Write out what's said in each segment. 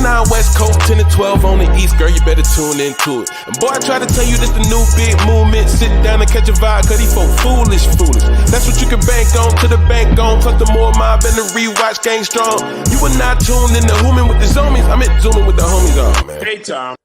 9 West Coast, 10 to 12 on the East, girl, you better tune into it. And boy, I try to tell you this the new big movement. Sit down and catch a vibe, cause these folk foolish. That's what you can bank on, to the bank on. Cause the more mob and the rewatch gang strong. You are not tuned in the human with the zoomies. I'm at zooming with the homies on, man. Hey, Tom.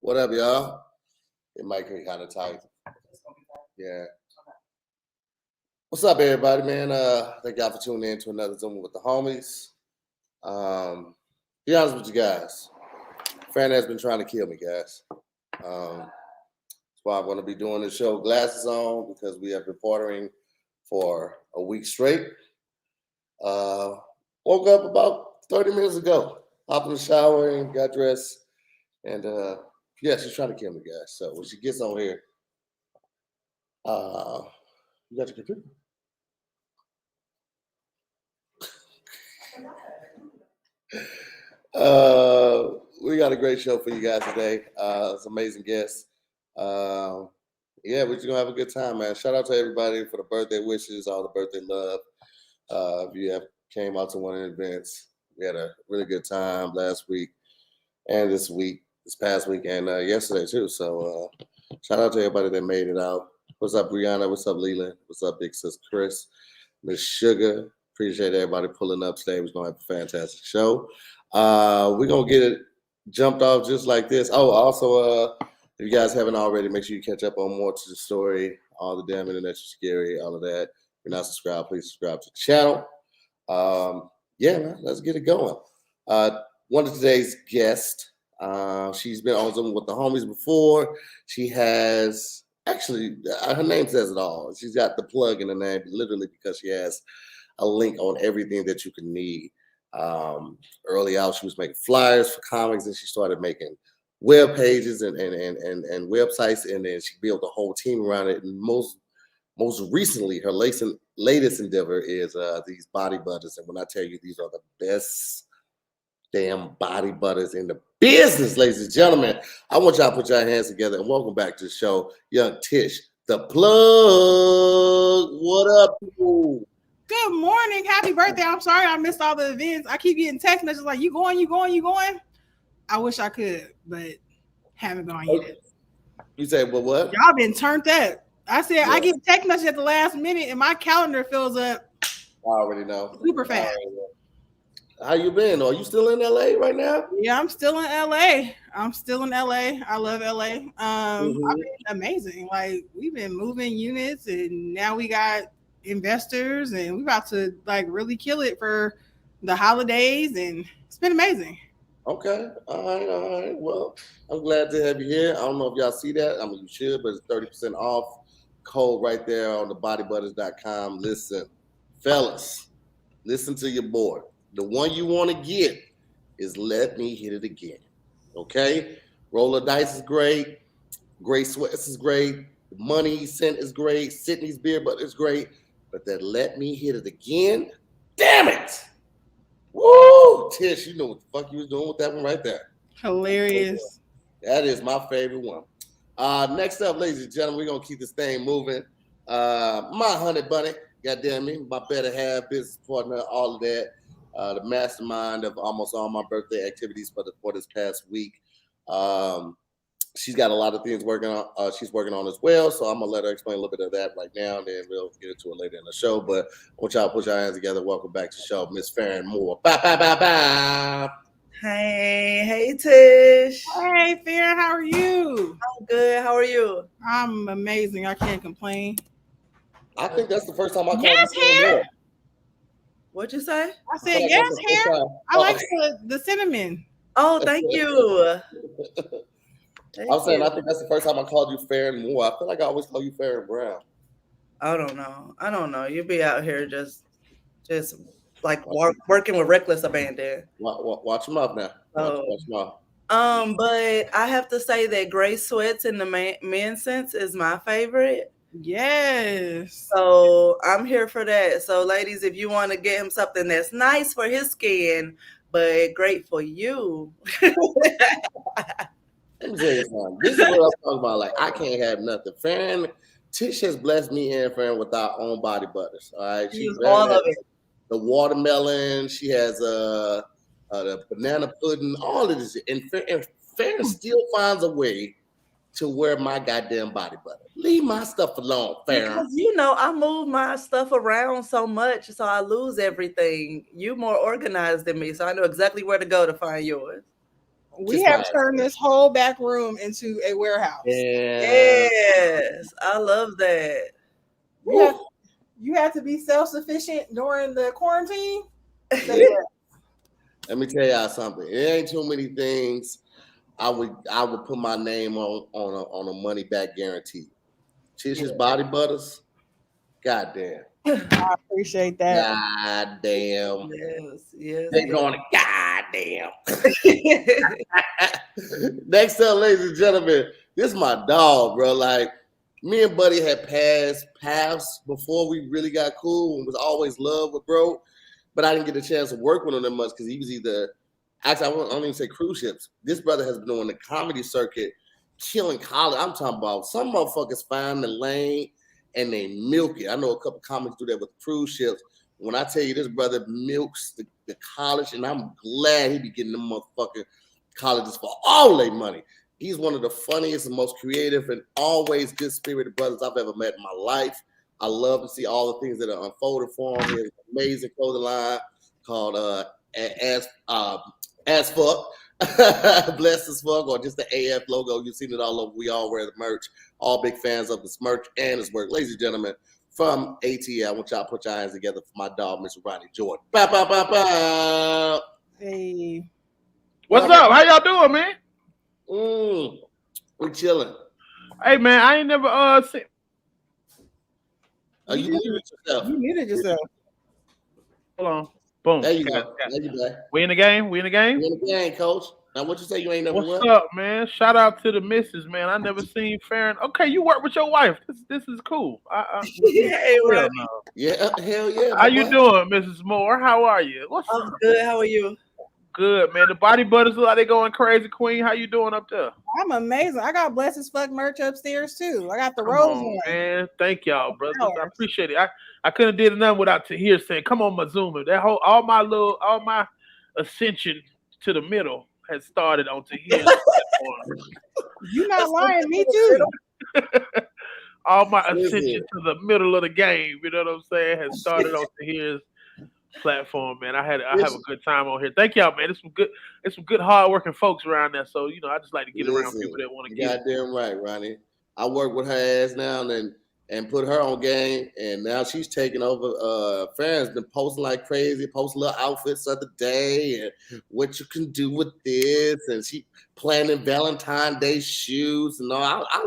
What up, y'all? It might be kind of tight. Yeah. What's up, everybody, man? Thank y'all for tuning in to another Zoom with the homies. Be honest with you guys. Fran has been trying to kill me, guys. That's why I'm going to be doing this show glasses on, because we have been partnering for a week straight. Woke up about 30 minutes ago. Hopped in the shower and got dressed. And yeah, she's trying to kill me, guys. So when she gets on here, you got your computer? We got a great show for you guys today. It's amazing guests. Yeah, we're just gonna have a good time, man. Shout out to everybody for the birthday wishes, all the birthday love. If you have came out to one of the events, we had a really good time last week and this past week, and yesterday too. So shout out to everybody that made it out. What's up, Brianna? What's up, Leland? What's up, Big Sis Chris? Miss Sugar. Appreciate everybody pulling up today. We're gonna have a fantastic show. We're gonna get it jumped off just like this. Oh, also, if you guys haven't already, make sure you catch up on More to the Story, all the damn internet scary, all of that. If you're not subscribed, please subscribe to the channel. Yeah, man, let's get it going. One of today's guests. She's been on Zoom with the homies before. She has actually her name says it all. She's got the plug in the name, literally, because she has a link on everything that you can need. Early out, she was making flyers for comics, and she started making web pages and websites, and then she built a whole team around it. And most recently, her latest endeavor is these body butters. And when I tell you, these are the best damn body butters in the business, ladies and gentlemen. I want y'all to put your hands together and welcome back to the show, young Tish, the plug. What up, people? Good morning. Happy birthday. I'm sorry I missed all the events. I keep getting text messages like, you going? I wish I could, but haven't gone yet. You say, well, what? Y'all been turned up. I said, Yeah. I get text messages at the last minute and my calendar fills up. I already know. Super fast. How you been? Are you still in LA right now? Yeah, I'm still in LA. I love LA. I've been amazing. Like, we've been moving units, and now we got investors, and we're about to like really kill it for the holidays, and it's been amazing. Okay. All right. Well, I'm glad to have you here. I don't know if y'all see that. I mean, you should, but it's 30% off code right there on the bodybutters.com. Listen, fellas, listen to your boy. The one you want to get is Let Me Hit It Again. Okay? Roller Dice is great. Great Sweats is great. The money he sent is great. Sydney's beer butter is great. But that Let Me Hit It Again, damn it! Woo! Tish, you know what the fuck you was doing with that one right there. Hilarious. That is my favorite one. Next up, ladies and gentlemen, we're going to keep this thing moving. My honey bunny, goddamn me, my better half, business partner, all of that. The mastermind of almost all my birthday activities for this past week. She's got a lot of things she's working on as well. So I'm gonna let her explain a little bit of that right now, and then we'll get into it later in the show. But I want y'all to put your hands together. Welcome back to the show, Miss Farron Moore. Bye, bye, bye, bye. Hey, Tish. Hey, Farron, how are you? I'm good. How are you? I'm amazing. I can't complain. I think that's the first time I called Yes, you Farron hair. Moore. What'd you say? I said yes, hair. I like the cinnamon. Oh, thank you. I was saying, I think that's the first time I called you Farron Moore. I feel like I always call you Farron Brown. I don't know. You be out here just like working with reckless abandon. Watch them up now. Watch them up. But I have to say that gray sweats in the men's sense is my favorite. Yes. So I'm here for that. So, ladies, if you want to get him something that's nice for his skin, but great for you. Let me tell you something. This is what I'm talking about. Like, I can't have nothing. Farron, Tish has blessed me and Farron with our own body butters. All right. She Use all of it. the watermelon. She has the banana pudding, all of this. And Farron still finds a way to wear my goddamn body butter. Leave my stuff alone, Farron. Because I move my stuff around so much, so I lose everything. You more organized than me, so I know exactly where to go to find yours. We have turned this whole back room into a warehouse. Yeah. Yes, I love that. You have to be self-sufficient during the quarantine. Let me tell y'all something. It ain't too many things I would put my name on a money back guarantee. Tish's body butters, goddamn. I appreciate that. Goddamn. Yes. They going to goddamn. Next up, ladies and gentlemen, this is my dog, bro. Like, me and Buddy had passed paths before we really got cool and was always love with bro. But I didn't get a chance to work with him that much because he was either, actually, I don't even say cruise ships. This brother has been doing the comedy circuit, killing college. I'm talking about some motherfuckers find the lane and they milk it. I know a couple comics do that with cruise ships. When I tell you this brother milks the college, and I'm glad he be getting them motherfucking colleges for all their money. He's one of the funniest and most creative and always good-spirited brothers I've ever met in my life. I love to see all the things that are unfolded for him. He has an amazing clothing line called As Fuck, Blessed as Fuck, or just the AF logo. You've seen it all over. We all wear the merch. All big fans of this merch and his work. Ladies and gentlemen, from ATL, I want y'all to put your hands together for my dog, Mr. Ronnie Jordan. Bow, bow, bow, bow. Hey. What's up? How y'all doing, man? We chilling. Hey, man, I ain't never seen. Oh, you muted yourself. You muted yourself. Hold on. Boom. There you go. There you go. We in the game? We in the game? We in the game, coach. Now, what you say you ain't never What's won? up, man? Shout out to the missus, man. I never seen Farron. Okay, you work with your wife. This is cool. Hey, right. Yeah, hell yeah. How you doing, Mrs. Moore? How are you? I'm good. How are you? Good, man. The body butters look like they going crazy, Queen. How you doing up there? I'm amazing. I got Blessed as Fuck merch upstairs too. I got the rose one. Man, thank y'all, brother. I appreciate it. I couldn't have did nothing without Tahir saying, "Come on, Mazuma." That whole all my ascension to the middle has started on Tahir's platform. You not lying, me too. All my ascension to the middle of the game, you know what I'm saying, has started on Tahir's platform, man. I have a good time on here. Thank y'all, man. It's some good hard-working folks around there. So, I just like to get around people that want to get. Goddamn right, Ronnie. I work with her ass now and put her on game, and now she's taking over. Farron's been posting like crazy, posting little outfits of the day and what you can do with this, and she planning Valentine's Day shoes and all. I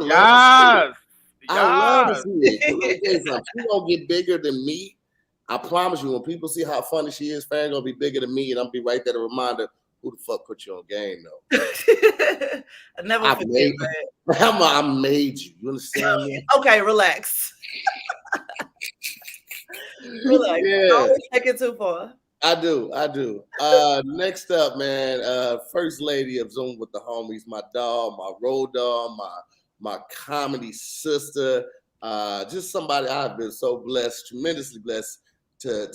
love to see it. She's gonna get bigger than me. I promise you, when people see how funny she is, Farron gonna be bigger than me, and I'll be right there to remind her, who the fuck put you on game, though? I never forget that. I made you. You understand me? Okay, relax. Relax. Yeah. Always take it too far. I do. Next up, man, First Lady of Zoom with the Homies, my dog, my road dog, my comedy sister, just somebody I've been so blessed, tremendously blessed to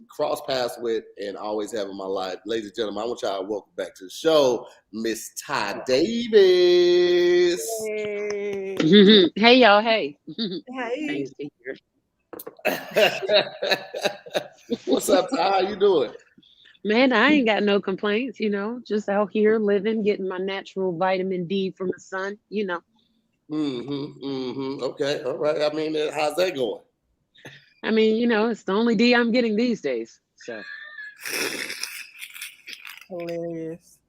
cross paths with and always have in my life. Ladies and gentlemen, I want y'all to welcome back to the show, Miss Ty Davis. Hey, hey y'all. Hey. Hey. What's up, Ty? How you doing? Man, I ain't got no complaints, just out here living, getting my natural vitamin D from the sun, Okay. All right. I mean, how's that going? I mean, it's the only D I'm getting these days. So hilarious.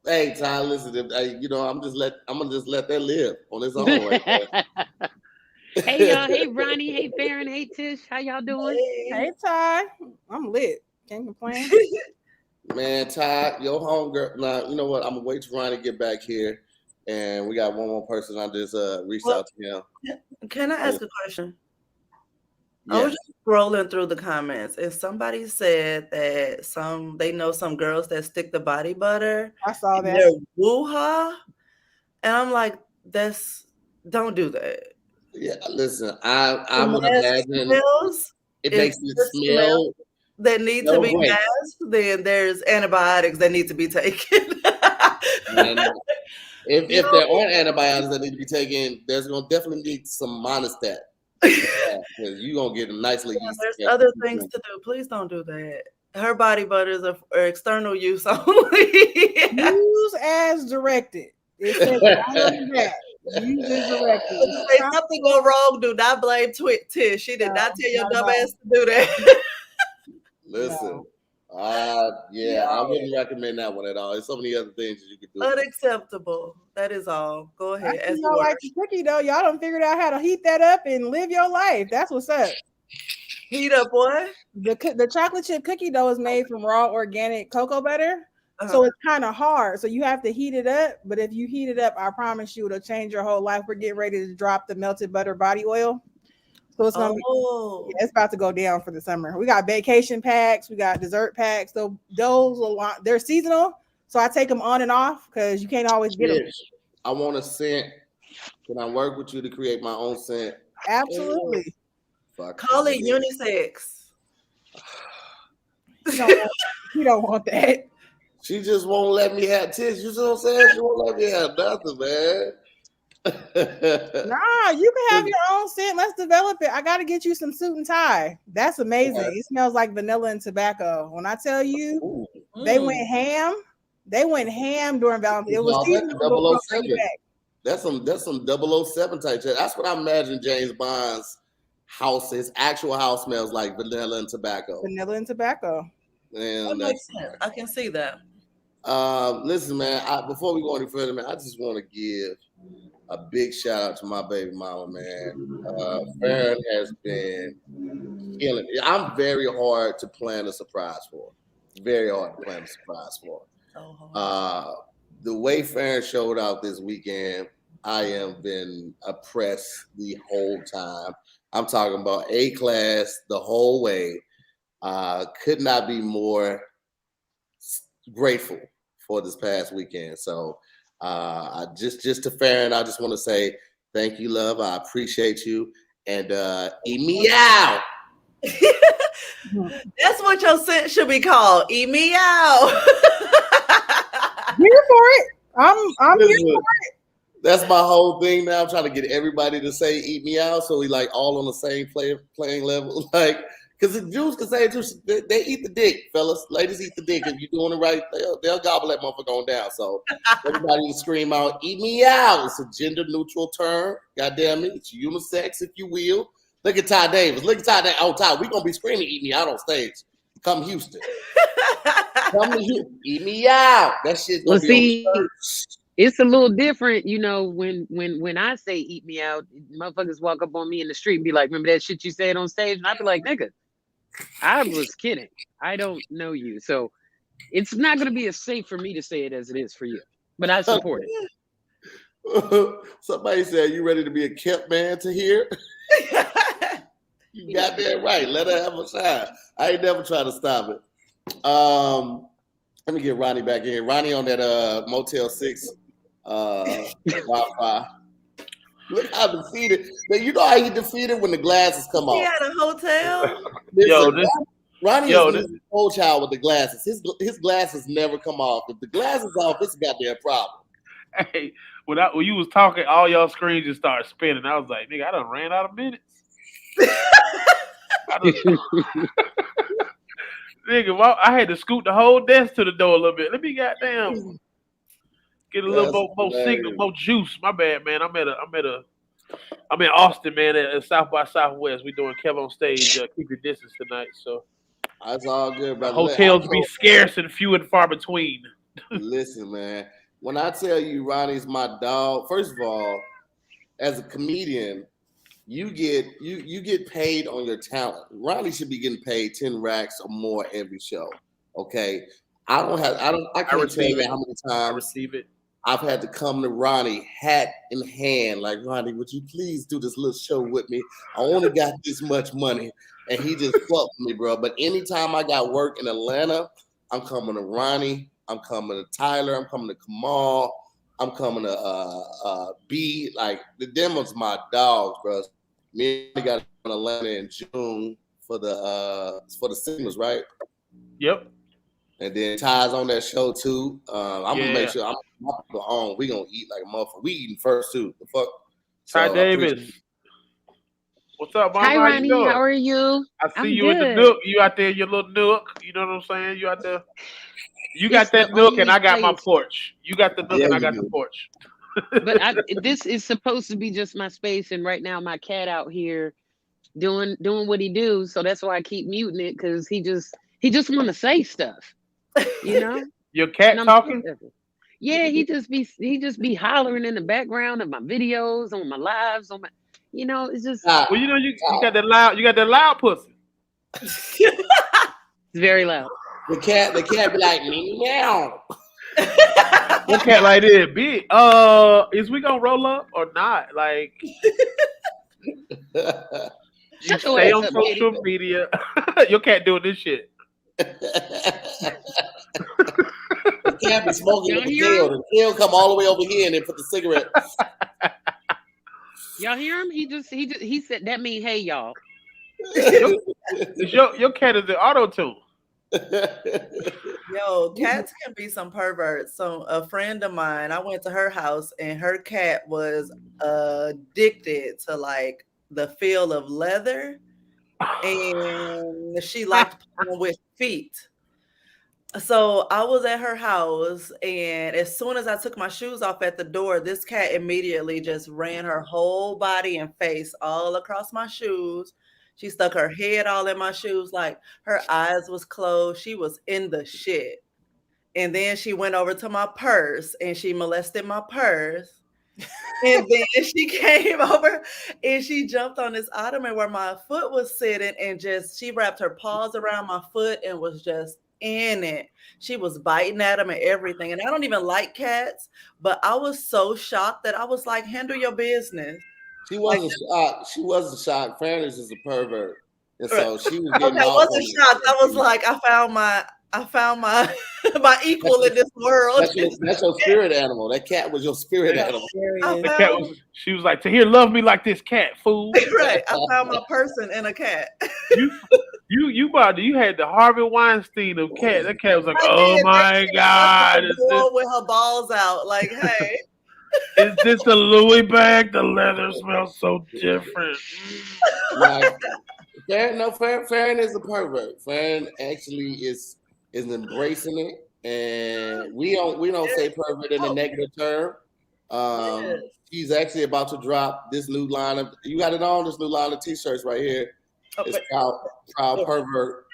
Hey, Ty, listen. I'm gonna just let that live on its own. Right there. Hey y'all. Hey Ronnie. Hey Farron. Hey Tish. How y'all doing? Hey Ty. I'm lit. Can't complain. Man, Ty, your homegirl. Now you know what? I'm gonna wait till Ronnie get back here. And we got one more person. I just reached out to him. Can I ask a question? Yeah. I was just scrolling through the comments, and somebody said that they know some girls that stick the body butter. I saw that. They're woo-ha, and I'm like, don't do that. Yeah, listen, I would imagine it makes it smell that need to be masked. Then there's antibiotics that need to be taken. If there aren't antibiotics that need to be taken, there's gonna definitely need some monostat. Because you're gonna get a nicely used. There's other things to do. Please don't do that. Her body butters are external use only. Use as directed. It says that. Use as directed. If something go wrong, do not blame Tish. She did not tell your dumb ass to do that. Listen. Yeah, I wouldn't recommend that one at all. There's so many other things you could do. Unacceptable. That is all. Go ahead. Y'all like the cookie though. Y'all done figured out how to heat that up and live your life. That's what's up. Heat up what? The chocolate chip cookie dough is made from raw organic cocoa butter. So it's kind of hard. So you have to heat it up. But if you heat it up, I promise you it'll change your whole life. We're getting ready to drop the melted butter body oil. So it's gonna it's about to go down for the summer. We got vacation packs, we got dessert packs. So they're seasonal. So I take them on and off because you can't always get them. I want a scent. Can I work with you to create my own scent? Absolutely. Call it unisex. You don't want that. She just won't let me have Tish. You know what I'm saying? She won't let me have nothing, man. Nah, you can have your own scent. Let's develop it. I got to get you some suit and tie. That's amazing. It smells like vanilla and tobacco. When I tell you, they went ham. They went ham during Valentine's. It was seasonal. 007. That's some 007 type shit. That's what I imagine James Bond's house, his actual house smells like vanilla and tobacco. Vanilla and tobacco. And that makes sense. I can see that. Listen, man, before we go any further, man, I just want to give a big shout out to my baby mama, man. Farron has been killing it. I'm very hard to plan a surprise for. Very hard to plan a surprise for. The way Farron showed out this weekend, I have been oppressed the whole time. I'm talking about A-class the whole way. Could not be more grateful for this past weekend. So just to Farron, I just want to say thank you, love. I appreciate you. And eat me out. That's what your scent should be called. Eat me out. Here for it. I'm here for it. That's my whole thing now. I'm trying to get everybody to say eat me out. So we like all on the same playing level. Like, because the Jews can say it too. They eat the dick, fellas. Ladies eat the dick. If you're doing it right, they'll gobble that motherfucker on down. So everybody can scream out, eat me out. It's a gender neutral term. God damn it. It's unisex, if you will. Look at Ty Davis. Look at Ty Davis. Oh, Ty, we're going to be screaming eat me out on stage. Come Houston. Come to Houston. Eat me out. That shit's going to be on it's a little different, you know, when I say eat me out, motherfuckers walk up on me in the street and be like, remember that shit you said on stage? And I'd be like, nigga, I was kidding. I don't know you. So it's not going to be as safe for me to say it as it is for you. But I support it. Somebody said, you ready to be a kept man to hear? You got that right. Let her have a shot. I ain't never try to stop it. Let me get Ronnie back in here. Ronnie on that Motel 6 Wi-Fi. Look how defeated. You know how he defeated when the glasses come off. He had a hotel. Ronnie is a old child with the glasses. His glasses never come off. If the glasses off, it's a goddamn problem. Hey, when you was talking, all y'all screens just started spinning. I was like, nigga, I done ran out of minutes. Nigga, well, I had to scoot the whole desk to the door a little bit. Let me goddamn get a little more signal, more juice. My bad, man. I'm in Austin, man, at South by Southwest. We doing Kev on stage. Keep your distance tonight. So that's all good, brother. Hotels be scarce and few and far between. Listen, man. When I tell you Ronnie's my dog, first of all, as a comedian, you get paid on your talent. Ronnie should be getting paid 10 racks or more every show. Okay. I can't tell you how many times. I receive it. I've had to come to Ronnie hat in hand, like, Ronnie, would you please do this little show with me? I only got this much money. And he just fucked with me, bro. But anytime I got work in Atlanta, I'm coming to Ronnie. I'm coming to Tyler. I'm coming to Kamal. I'm coming to B. Like, the demo's my dogs, bro. Me and I got in Atlanta in June for the singles, right? Yep. And then Ty's on that show too. I'm gonna make sure I'm on. We gonna eat like a motherfucker. We eating first too. The fuck. Ty So, Davis. What's up, Mama? Hi, Ronnie. How are you? I see I'm you good. in the nook. You out there in your little nook. You know what I'm saying? You out there. You got It's that the nook, and only I got my place. porch. You got the nook, Yeah, and I you got do. the porch. But this is supposed to be just my space, and right now my cat out here doing what he do. So that's why I keep muting it, because he just want to say stuff, you know. Your cat And I'm talking? sick of it. Yeah, he just be hollering in the background of my videos, on my lives, on my, you know, it's just Ty, Well, you know, you got that loud. You got that loud pussy. it's very loud. the cat be like, meow. What cat like this? Big. Is we gonna roll up or not? Like, you Shut your stay ass on up, social kitty. media. Your cat doing this shit. The cat be smoking Y'all with the hear tail. him? The tail come all the way over here and then put the cigarette. Y'all hear him? He said that mean hey y'all. Your cat is the auto tune. Yo, cats can be some perverts. So a friend of mine, I went to her house and her cat was addicted to like the feel of leather, and she liked playing with feet. So I was at her house, and as soon as I took my shoes off at the door, this cat immediately just ran her whole body and face all across my shoes. She stuck her head all in my shoes, like her eyes was closed. She was in the shit. And then she went over to my purse and she molested my purse. And then she came over and she jumped on this ottoman where my foot was sitting, and just she wrapped her paws around my foot and was just in it. She was biting at him and everything. And I don't even like cats, but I was so shocked that I was like, handle your business. She wasn't shocked. She wasn't shocked. Fairness is a pervert. And so she was Okay, getting I off wasn't on it. shocked. I was like, I found my my equal in this world. That's your spirit animal. That cat was your spirit animal. I The cat found, was. She was like, "Tahir, love me like this cat, fool." right. I found my person in a cat. You had the Harvey Weinstein of cat. That cat was like, I "Oh did. my God, She was with her balls out, like, hey. is this a Louis bag? The leather smells so different." Like, Farron is a pervert. Farron actually is embracing it, and we don't say pervert in a negative term. She's actually about to drop this new line of. You got it on this new line of t-shirts right here. It's proud pervert.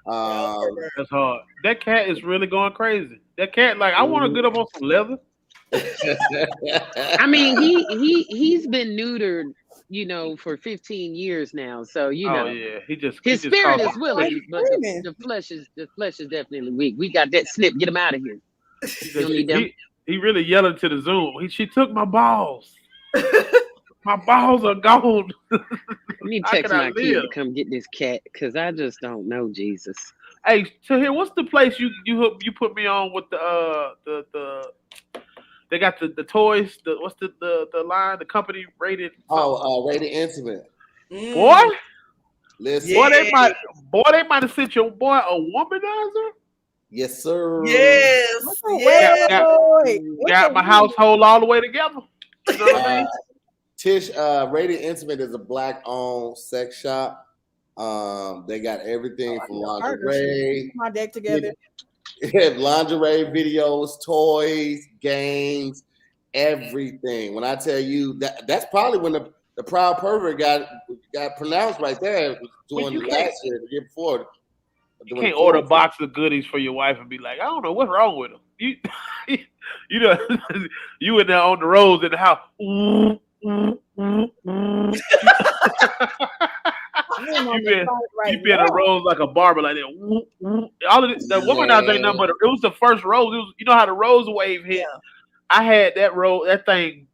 That's hard. That cat is really going crazy. That cat, like, I want to get up on some leather. I mean, he's been neutered, you know, for 15 years now. So you know, yeah, his spirit is willing, but the flesh is definitely weak. We got that snip. Get him out of here. You don't need them. He really yelling to the Zoom. She took my balls. My balls are gone. I need to text my kid to come get this cat, because I just don't know, Jesus. Hey, Tahir, what's the place you put me on with the they got the toys, what's the line, the company rated? Rated Intimate. Boy, listen. Yeah. They might have sent your boy a womanizer. Yes, sir. Yes. Got my household all the way together. You know what I mean? Tish, Rated Intimate is a black-owned sex shop. They got everything from lingerie. My deck together. Lingerie, videos, toys, games, everything. When I tell you that's probably when the proud pervert got pronounced right there doing last year, the year before. You can't order a box of goodies for your wife and be like, I don't know what's wrong with them. You know, you in there on the roads in the house. You been on the roads like a barber, like that. All of the womanizer ain't nothing but it was the first rose. It was, you know how the rose wave hit. Yeah. I had that thing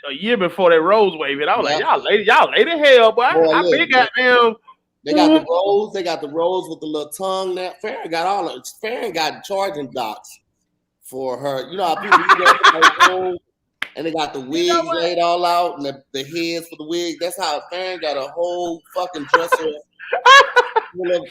a year before that rose wave hit. I was like, y'all late as hell, boy. I been goddamn. They got the rose. They got the rose with the little tongue. Now Farron got all of it. Farron got charging docks for her. You know how people do that, and they got the wigs laid all out and the heads for the wig. That's how Farron got a whole fucking dresser full of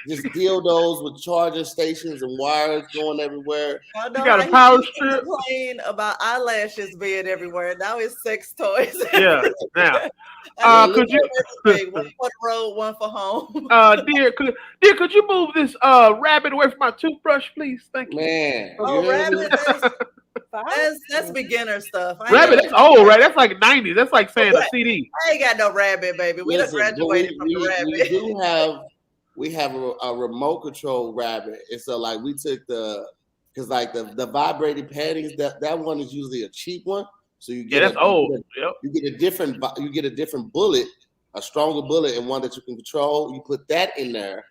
just dildos with charging stations and wires going everywhere. You got a power strip. Complain about eyelashes being everywhere. Now it's sex toys. Yeah. Now, could you one for the road, one for home? Dear, could you move this rabbit away from my toothbrush, please? Thank you. Man, rabbit. That's beginner stuff. Rabbit, that's old, right? That's like 90s. That's like saying a CD. I ain't got no rabbit, baby. We done graduated from the rabbit. We have a remote control rabbit. And so like we took because like the vibrating panties, that one is usually a cheap one. So you get that's old. You get a different bullet, a stronger bullet, and one that you can control. You put that in there.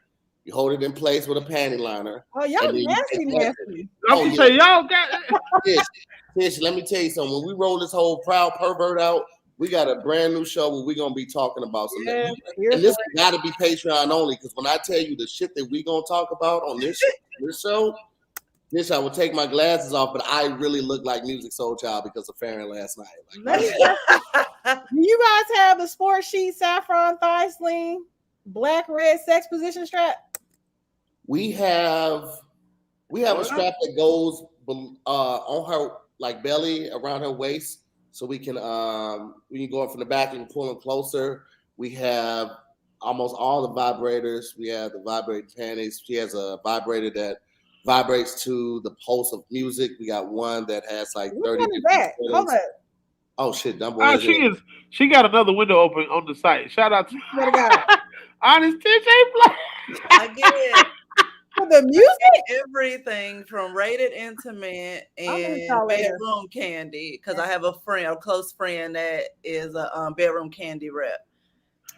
You hold it in place with a panty liner. Oh, y'all nasty. I'm gonna say y'all got Tish, let me tell you something. When we roll this whole Proud Pervert out, we got a brand new show where we're gonna be talking about something. And this gotta be Patreon only, because when I tell you the shit that we gonna talk about on this show, Tish, I would take my glasses off, but I really look like Music Soul Child because of Farron last night. Do you guys have the sport sheet saffron thigh sling, black red sex position strap? We have a strap that goes on her like belly around her waist, so we can go up from the back and pull them closer. We have almost all the vibrators. We have the vibrating panties. She has a vibrator that vibrates to the pulse of music. We got one that has like 30. Hold up. Oh shit, dumb boy. She got another window open on the site. Shout out to Honest Tish ain't play. I get it. For the music, everything from Rated Intimate and Bedroom Candy, because I have a close friend that is a Bedroom Candy rep.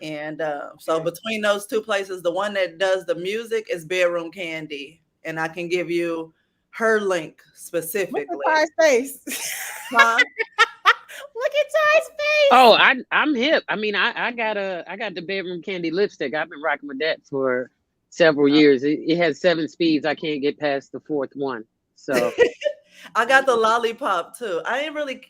And so between those two places, the one that does the music is Bedroom Candy, and I can give you her link specifically. Look at Ty's face. Huh? Look at Ty's face. Oh, I'm hip. I mean, I got the Bedroom Candy lipstick. I've been rocking with that for several years. It has 7 speeds. I can't get past the 4th one. So I got the lollipop too. I didn't really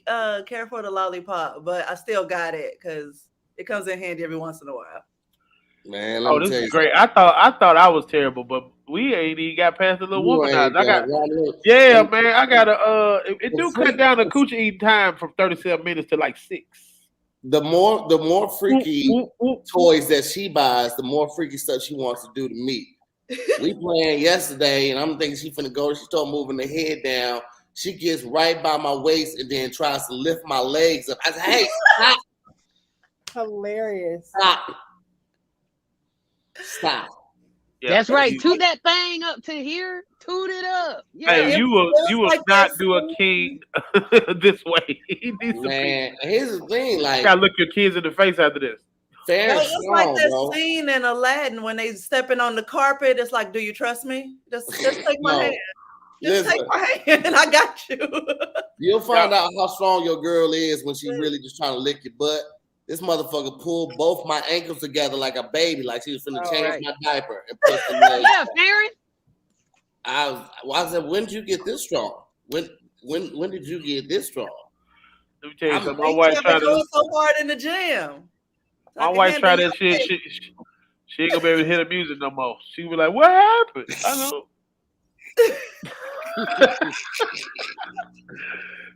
care for the lollipop, but I still got it because it comes in handy every once in a while. Man, this is great. I thought I was terrible, but we ain't even got past the little womanizer. Man. I got it do cut down the coochie eating time from 37 minutes to like 6. The more freaky toys that she buys, the more freaky stuff she wants to do to me. We playing yesterday, and I'm thinking she finna go. She started moving her head down. She gets right by my waist and then tries to lift my legs up. I said, "Hey, stop!" Hilarious. Stop. Yeah, that's right. Toot that thing up to here. Toot it up. Yeah. Hey, you will like not do a king this way. Man, here's the thing. Like, you gotta look your kids in the face after this. It's like that scene in Aladdin when they stepping on the carpet. It's like, do you trust me? Just take my hand. Just take my hand and I got you. You'll find out how strong your girl is when she's really just trying to lick your butt. This motherfucker pulled both my ankles together like a baby, like she was finna change my diaper and put the legs. Yeah, Farron. I said, when did you get this strong? When did you get this strong? Let me tell you something. My wife tried to go so hard in the gym. My wife tried that shit. She ain't gonna be able to hear the music no more. She be like, "What happened?" I know.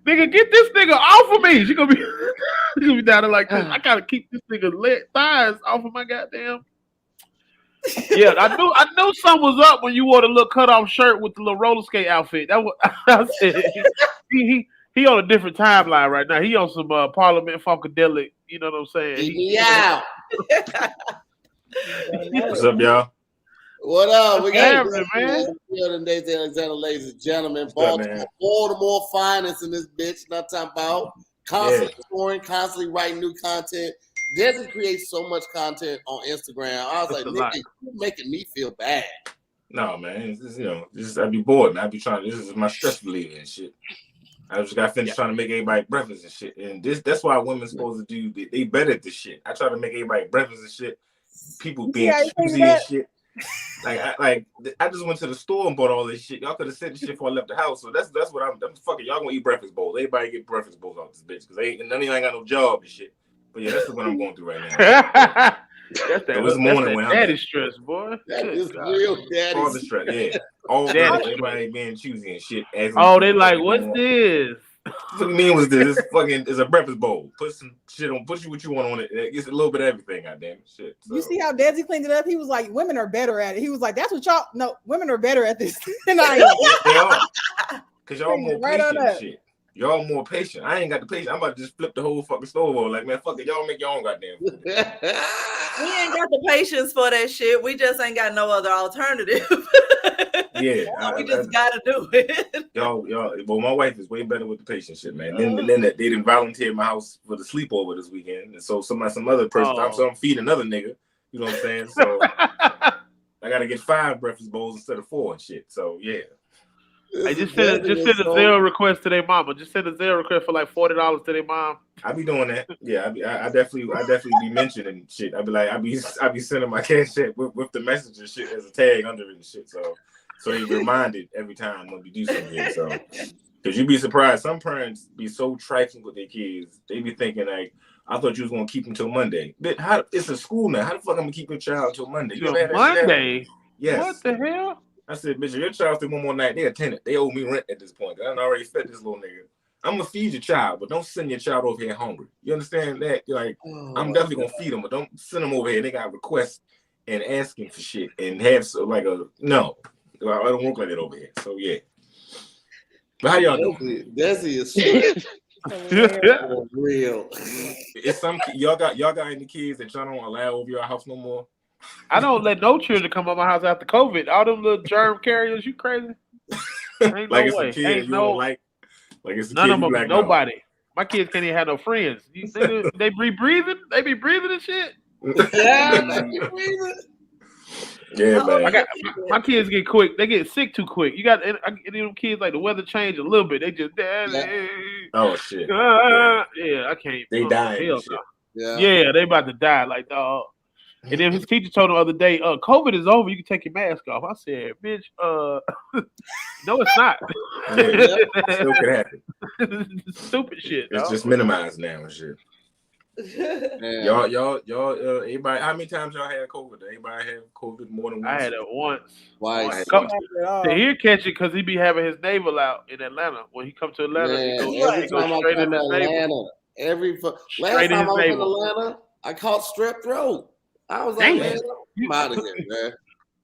Nigga, get this nigga off of me. She gonna be down there like this. I gotta keep this nigga thighs off of my goddamn. Yeah, I knew something was up when you wore the little cutoff shirt with the little roller skate outfit. That was I said he on a different timeline right now. He on some Parliament Funkadelic. You know what I'm saying? Yeah. What's up, y'all? What up? We got man. Alexander, ladies and gentlemen. Baltimore finest in this bitch. Not talking about constantly scoring, constantly writing new content. Desmond creates so much content on Instagram. I was like, nigga, you're making me feel bad. No, man. It's just, I be bored, man. I be trying. This is my stress reliever and shit. I just got finished trying to make everybody breakfast and shit. And that's why women supposed to do. They better at this shit. I try to make everybody breakfast and shit. People being choosy and shit. I just went to the store and bought all this shit. Y'all could have said this shit before I left the house. So that's what I'm fucking. Y'all gonna eat breakfast bowls. Everybody get breakfast bowls off this bitch because none of y'all ain't got no job and shit. But yeah, that's what I'm going through right now. That's that daddy stress, boy. That is real daddy all the stress. Yeah, all everybody being choosy and shit. They like, what's this? What do you mean was this? It's a breakfast bowl. Put some shit on. Put what you want on it. It gets a little bit of everything. Goddamn it, shit. So. You see how Desi cleaned it up? He was like, "Women are better at it." He was like, "That's what y'all. No, women are better at this than I am." They are, because y'all more patient and shit. Y'all more patient. I ain't got the patience. I'm about to just flip the whole fucking stove over. Like, man, fuck it. Y'all make your own goddamn food. We ain't got the patience for that shit. We just ain't got no other alternative. Yeah. We just gotta do it. Y'all, well, my wife is way better with the patience shit, man. Then they didn't volunteer my house for the sleepover this weekend. And so some other person, I'm feeding another nigga. You know what I'm saying? So I gotta get 5 breakfast bowls instead of 4 and shit. So yeah. Hey, just send a Zelle request to their mama. Just send a Zelle request for like $40 to their mom. I be doing that. Yeah, I definitely be mentioning shit. I be sending my cash check with the message and shit as a tag under it and shit. So they reminded every time when we do something. So because you'd be surprised, some parents be so trifling with their kids. They be thinking like, I thought you was gonna keep them till Monday. But it's a school now. How the fuck I'm gonna keep your child till Monday? Monday? Yes. What the hell? I said, bitch, your child stay one more night. They a tenant. They owe me rent at this point. I done already fed this little nigga. I'm gonna feed your child, but don't send your child over here hungry. You understand that? You're like, I'm definitely gonna feed them, but don't send them over here. They got requests and asking for shit and have no. I don't work like that over here. So yeah. But how y'all doing? Desi is real. It's some y'all got any kids that y'all don't allow over your house no more? I don't let no children come up my house after COVID. All them little germ carriers, you crazy? Ain't like no it's way. a kid Ain't you no don't like it's a none kid of them. Like, nobody. No. My kids can't even have no friends. You think they be breathing? They be breathing and shit. Yeah, they be breathing. Yeah, man. My kids get quick. They get sick too quick. You got them kids like the weather change a little bit. They just oh shit. Yeah, I can't. They dying. Hell no. Yeah, they about to die. Like dog. And then his teacher told him the other day, COVID is over. You can take your mask off. I said, bitch, no, it's not. Yeah, still could happen. Stupid shit. It's just minimized now and shit. Y'all, everybody, how many times y'all had COVID? Everybody had COVID more than once? I had it once. Why? He'll catch it because he be having his navel out in Atlanta. When he come to Atlanta, he goes straight in his navel. Last time I was in Atlanta, I caught strep throat. I was like, man, I'm out of here, man.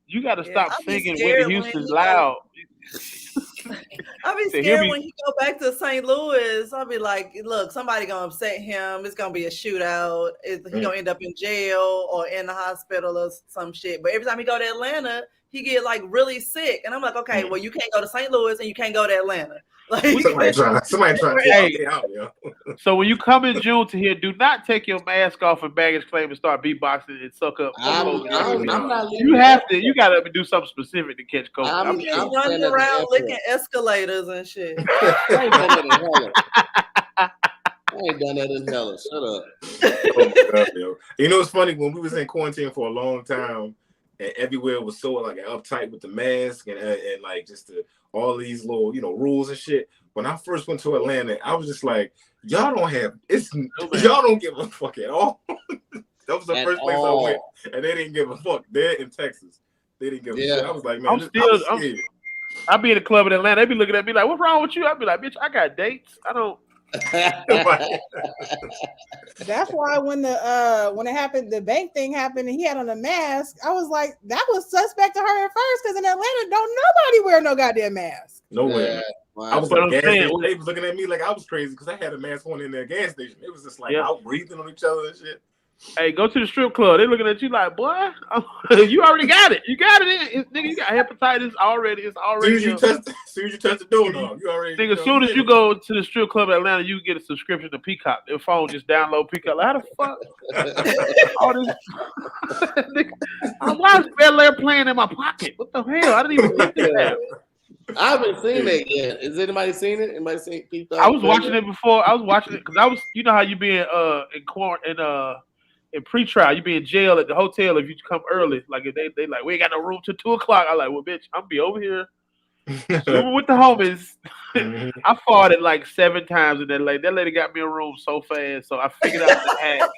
You got to stop singing Whitney Houston's loud. I'll be scared when he go back to St. Louis. I'll be like, look, somebody gonna upset him. It's gonna be a shootout. He gonna end up in jail or in the hospital or some shit. But every time he go to Atlanta, he get like really sick. And I'm like, okay, well, you can't go to St. Louis and you can't go to Atlanta. Like somebody trying to take it out, yo. So when you come in June to here, do not take your mask off and baggage claim and start beatboxing and suck up. I'm not. You have to. You got to do something specific to catch COVID. I'm running around licking escalators and shit. I ain't done that in hell. Shut up. Oh my God, yo. You know, it's funny when we was in quarantine for a long time. And everywhere was so like uptight with the mask and like just all these little rules and shit. When I first went to Atlanta, I was just like, y'all don't give a fuck at all. That was the first place I went, and they didn't give a fuck. They're in Texas. They didn't give a shit. I was like, man, I be in the club in Atlanta. They be looking at me like, what's wrong with you? I be like, bitch, I got dates. I don't. That's why when it happened, the bank thing happened, and he had on a mask. I was like, that was suspect to her at first because in Atlanta, don't nobody wear no goddamn mask. Nowhere. Wow. I was like, they was looking at me like I was crazy because I had a mask on in their gas station. It was just like out breathing on each other and shit. Hey, go to the strip club. They looking at you like, boy, you already got it. You got it. Nigga, you got hepatitis already. It's already. As soon as you touch the doorknob, you already. Nigga, as soon as you go to the strip club in Atlanta, you get a subscription to Peacock. Their phone just download Peacock. Like, how the fuck? All this. Nigga, why is Bel Air playing in my pocket? What the hell? I didn't even think that. I haven't seen it yet. Has anybody seen it? Anybody seen Pete? I was watching it before. I was watching it because I was, you know how you be in pre-trial, you be in jail at the hotel if you come early. Like if they like we ain't got no room till 2:00. I like, well, bitch, I'm be over here swimming with the homies. I fought it like 7 times and that lady got me a room so fast, so I figured out the hack.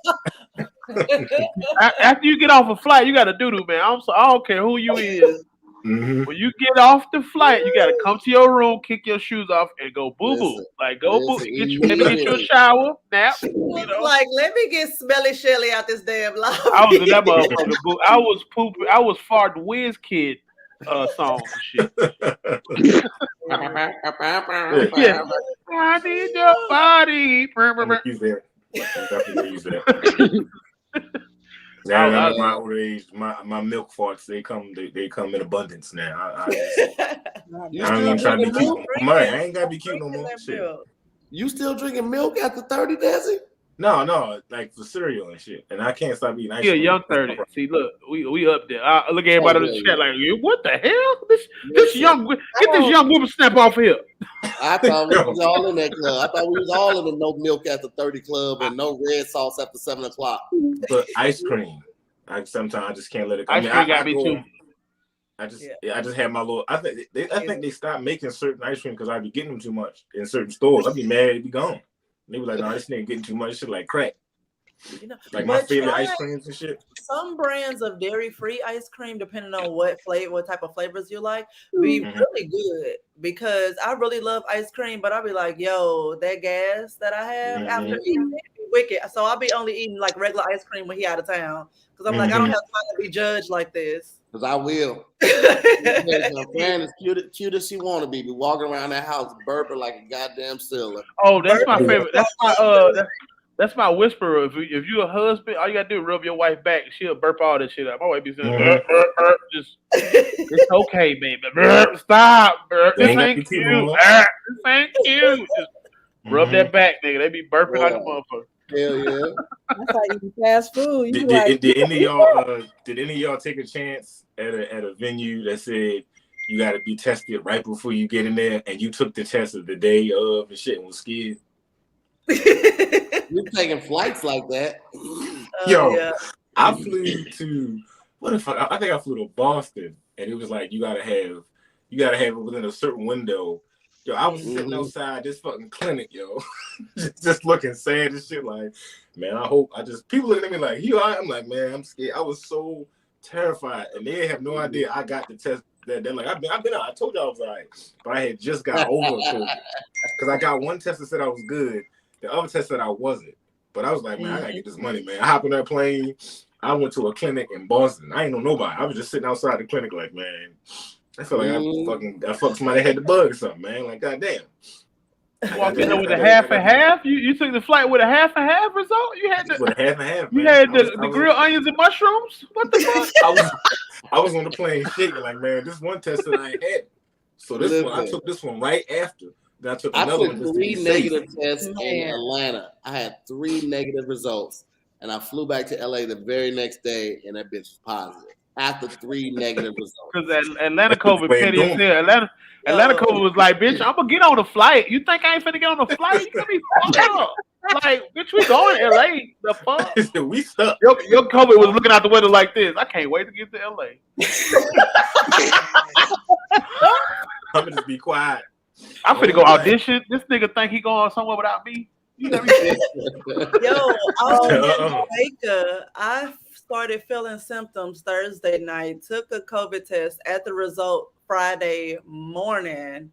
After you get off a flight, you got to do, man. I don't care who you is. When you get off the flight, you gotta come to your room, kick your shoes off, and go boo boo. Like go boo. Get you a shower, nap. You know? Like, let me get Smelly Shelly out this damn lobby. I was in that motherfucker boo. I was pooping. I was farting WizKid songs and shit. Yeah. I need your body. Use that. Definitely use that. Now, my old age, my milk farts, they come in abundance now. I don't even try to be cute. I ain't gotta be cute no more. Shit. You still drinking milk after 30, Desi? No, like for cereal and shit. And I can't stop eating ice cream. Yeah, young 30. See, look, we up there. I look at everybody in the chat like, what the hell? This young, get this young whippersnapper off here. I thought we was all in that club. I thought we was all in the no milk after 30 club and no red sauce after 7 o'clock. But ice cream, sometimes I just can't let it. Ice cream got me too. I just had my little. I think they stopped making certain ice cream because I'd be getting them too much in certain stores. I'd be mad it'd be gone. And they were like, "No, this nigga getting too much shit like crack." You know, like my favorite ice creams and shit. Some brands of dairy-free ice cream, depending on what type of flavors you like, be really good. Because I really love ice cream, but I'll be like, yo, that gas that I have after eating it be wicked. So I'll be only eating like regular ice cream when he out of town. Because I'm like, I don't have time to be judged like this. Because I will. My friend is cute as she want to be walking around that house burping like a goddamn sailor. Oh, that's my favorite. That's my whisperer. If you a husband, all you gotta do is rub your wife back. She'll burp all that shit up. My wife be saying, burp. Just it's okay, baby. Burp, stop. Burp. This ain't cute. This ain't cute. Just rub that back, nigga. They be burping like a motherfucker. Hell yeah. That's how you eat fast food. Did any of y'all take a chance at a venue that said you got to be tested right before you get in there, and you took the test of the day of and shit and was scared? You're taking flights like that. I flew to I think I flew to Boston, and it was like you gotta have it within a certain window. Yo, I was sitting outside this fucking clinic, yo, just looking sad and shit. Like, man, people looking at me like, I'm like, man, I'm scared. I was so terrified, and they have no idea I got the test. They're like, I've been out. I told you I was all right, but I had just got over COVID because I got one test that said I was good. The other test said I wasn't. But I was like, man, I gotta get this money, man. I hopped on that plane. I went to a clinic in Boston. I ain't know nobody. I was just sitting outside the clinic like, man, I feel like I fucked somebody that had the bug or something, man. Like, goddamn. Walked in there with a half and half. You took the flight with a half and half result? You had with a half and half, you man. had the grilled onions and mushrooms? What the fuck? I was on the plane shaking like, man, this one test that I ain't had. So this one, I took this one right after. Then I took another one. 3 negative tests in Atlanta. I had 3 negative results, and I flew back to LA the very next day, and that bitch was positive after 3 negative results. Because Atlanta COVID petty as hell. Atlanta COVID was like, bitch, I'm gonna get on the flight. You think I ain't finna get on the flight? You gonna be fucked up. Like, bitch, we going to LA. The fuck? We stuck. Your COVID was looking out the window like this. I can't wait to get to LA. I'm gonna just be quiet. I'm finna go audition. This nigga think he going somewhere without me. You know what Yo, I was in Jamaica. I started feeling symptoms Thursday night. Took a COVID test at the result Friday morning.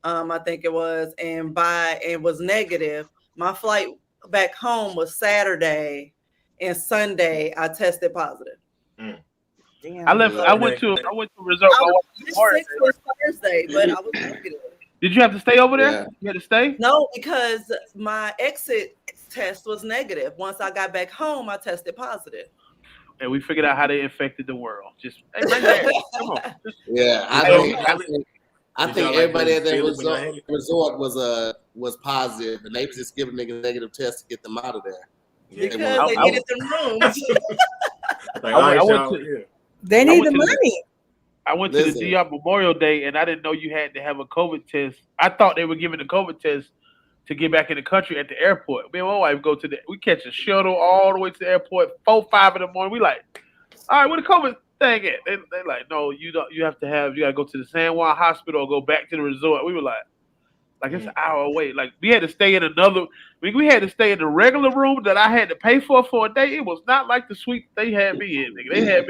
I think it was, and was negative. My flight back home was Saturday, and Sunday I tested positive. Damn. I went to result. I was sick for Thursday, but I was negative. Did you have to stay over there? Yeah. You had to stay? No, because my exit test was negative. Once I got back home, I tested positive. And we figured out how they infected the world. Just hey, right there. Come on. Yeah, I think everybody at that resort was positive, and they was just giving niggas negative tests to get them out of there. Because they needed them rooms. They need the money. I went to the DR Memorial Day, and I didn't know you had to have a COVID test. I thought they were giving the COVID test to get back in the country at the airport. Me and my wife we catch a shuttle all the way to the airport, 4, 5 in the morning. We like, all right, where the COVID thing at? They like, no, you don't. You gotta go to the San Juan Hospital or go back to the resort. We were like it's an hour away. Like we had to stay in we had to stay in the regular room that I had to pay for a day. It was not like the suite they had me in. Nigga. They had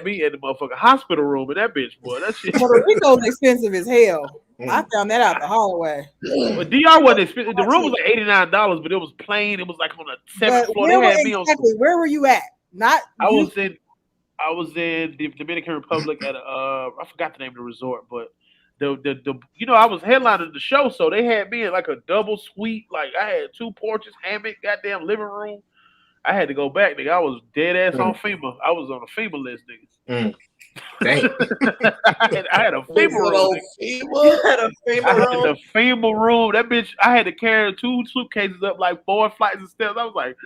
me in the motherfucking hospital room in that bitch, boy. That shit. Puerto Rico's expensive as hell. I found that out the hard way. But DR wasn't expensive. The room was like $89, but it was plain. It was like on the 7th floor. Where were you at? I was in the Dominican Republic at I forgot the name of the resort, but the I was headlining the show, so they had me in like a double suite. Like I had 2 porches, hammock, goddamn living room. I had to go back, nigga. I was dead ass on FEMA. I was on a FEMA list, niggas. Damn. I had a FEMA room. The FEMA room. That bitch, I had to carry 2 suitcases up like 4 flights of stairs. I was like,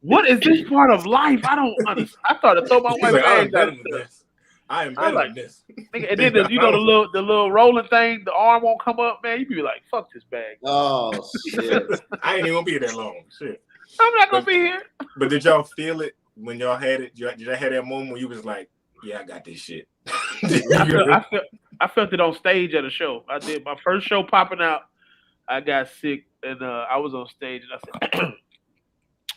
what is this part of life? I don't understand. I started to throw my wife bags out of this. I am better than this. And then the little rolling thing, the arm won't come up, man. You be like, fuck this bag. Oh shit. I ain't even gonna be here that long. Shit. I'm not gonna be here. But did y'all feel it when y'all had it? Did y'all have that moment when you was like, yeah, I got this shit? I felt it on stage at a show. I did my first show popping out. I got sick and I was on stage and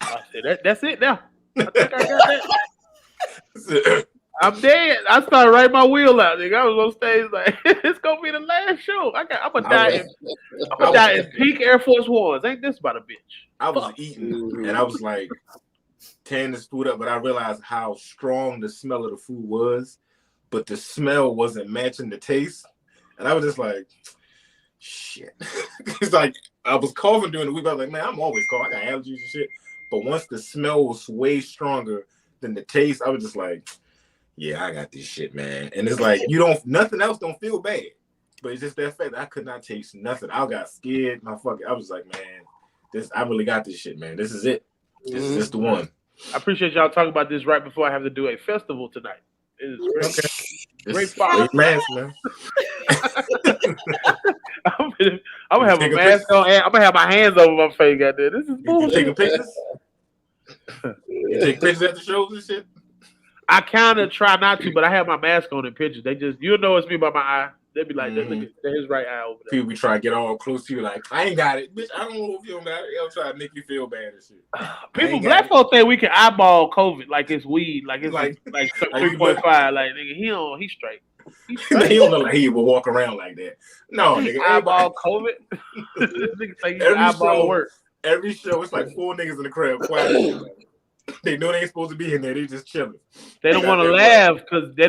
I said, that's it now. I think I got that. I'm dead. I started writing my wheel out, nigga. I was on stage like, it's gonna be the last show. I'm gonna die in peak Air Force Ones. Ain't this about a bitch? I was eating and I was like tearing this food up, but I realized how strong the smell of the food was, but the smell wasn't matching the taste. And I was just like, shit. It's like I was coughing during the week. I was like, man, I'm always coughing. I got allergies and shit. But once the smell was way stronger than the taste, I was just like, yeah, I got this shit, man. And it's like nothing else don't feel bad. But it's just that fact that I could not taste nothing. I got scared. I was like, man, I really got this shit, man. This is it. This is just the one. I appreciate y'all talking about this right before I have to do a festival tonight. It is great fun. Mask, man. I'm gonna have a mask on. I'm gonna have my hands over my face. Goddamn, this is bullshit. You taking pictures? You take pictures at the shows and shit? I kind of try not to, but I have my mask on in pictures. You'll know it's me by my eye. They'll be like, look at his right eye over there. People be trying to get all close to you, like, I ain't got it. Bitch, I don't know if you don't got it. They'll try to make you feel bad and shit. Black folks think we can eyeball COVID like it's weed, like it's like 3.5. Like, nigga, he's straight. He don't look like he would walk around like that. No, nigga. Eyeball COVID. Nigga think he's eyeball work. Every show, it's like 4 niggas in the crowd quiet. They know they ain't supposed to be in there. They just chilling. They don't want to laugh because they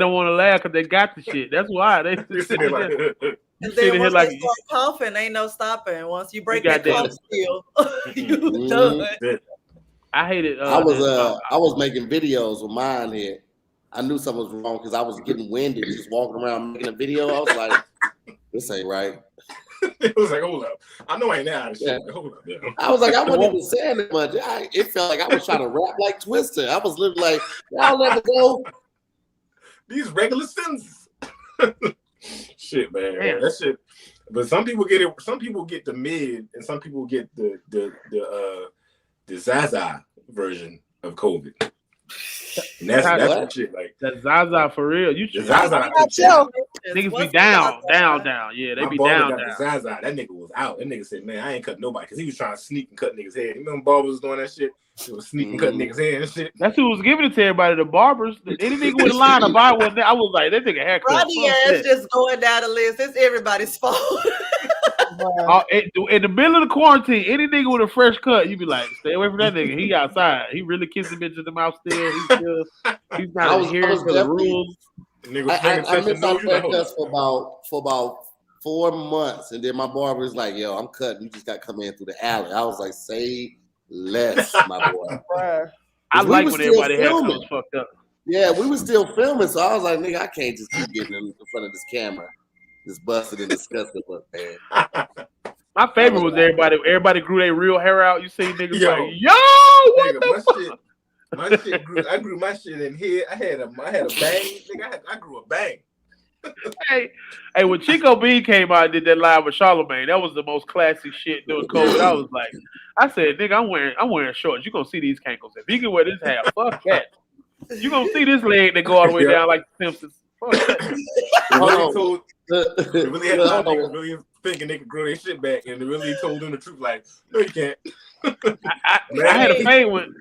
got the shit. That's why they sitting there like. And then once they start coughing, ain't no stopping. Once you break that cough skill, you done. I hate it. I was making videos with mine here. I knew something was wrong because I was getting winded just walking around making a video. I was like, this ain't right. It was like, hold up. I know I ain't out of shit. Yeah. Hold up, man. I was like, I wasn't even saying that much. It felt like I was trying to rap like Twister. I was living like, y'all never go. These regular sentences. Shit, man. That shit. But some people get it. Some people get the mid, and some people get the Zaza version of COVID. And that's the shit. Like that Zaza for real. You should. Zaza. Niggas be down. Yeah, they be down. Zaza. That nigga was out. That nigga said, man, I ain't cut nobody because he was trying to sneak and cut niggas' head. You remember Barber was doing that shit? He was sneaking, cutting niggas' head and shit. That's who was giving it to everybody. The barbers. Any nigga with a line of I was like, that nigga haircut. Ronnie ass just going down the list. It's everybody's fault. In the middle of the quarantine, any nigga with a fresh cut, you be like, stay away from that nigga. He outside. He really kissing bitches in the mouth still. He's not adhering to the rules. I missed out haircuts for about 4 months, and then my barber was like, "Yo, I'm cutting. You just got to come in through the alley." I was like, "Say less, my boy." I like when everybody haircuts fucked up. Yeah, we were still filming, so I was like, "Nigga, I can't just keep getting in front of this camera, just busted and disgusted." But man, my favorite was everybody grew their real hair out. You see niggas like, yo, what the fuck? My shit grew. I grew my shit in here. I had a bang. Nigga, I grew a bang. Hey, when Chico B came out and did that live with Charlamagne, that was the most classy shit during COVID. I was like, I said, nigga, I'm wearing shorts. You gonna see these cankles. If you can wear this hat, fuck that. You gonna see this leg that go all the way down like the Simpsons. Fuck that. They really had a lot of niggas really thinking they could grow their shit back, and they really told them the truth. Like, no, you can't. I had a fade one.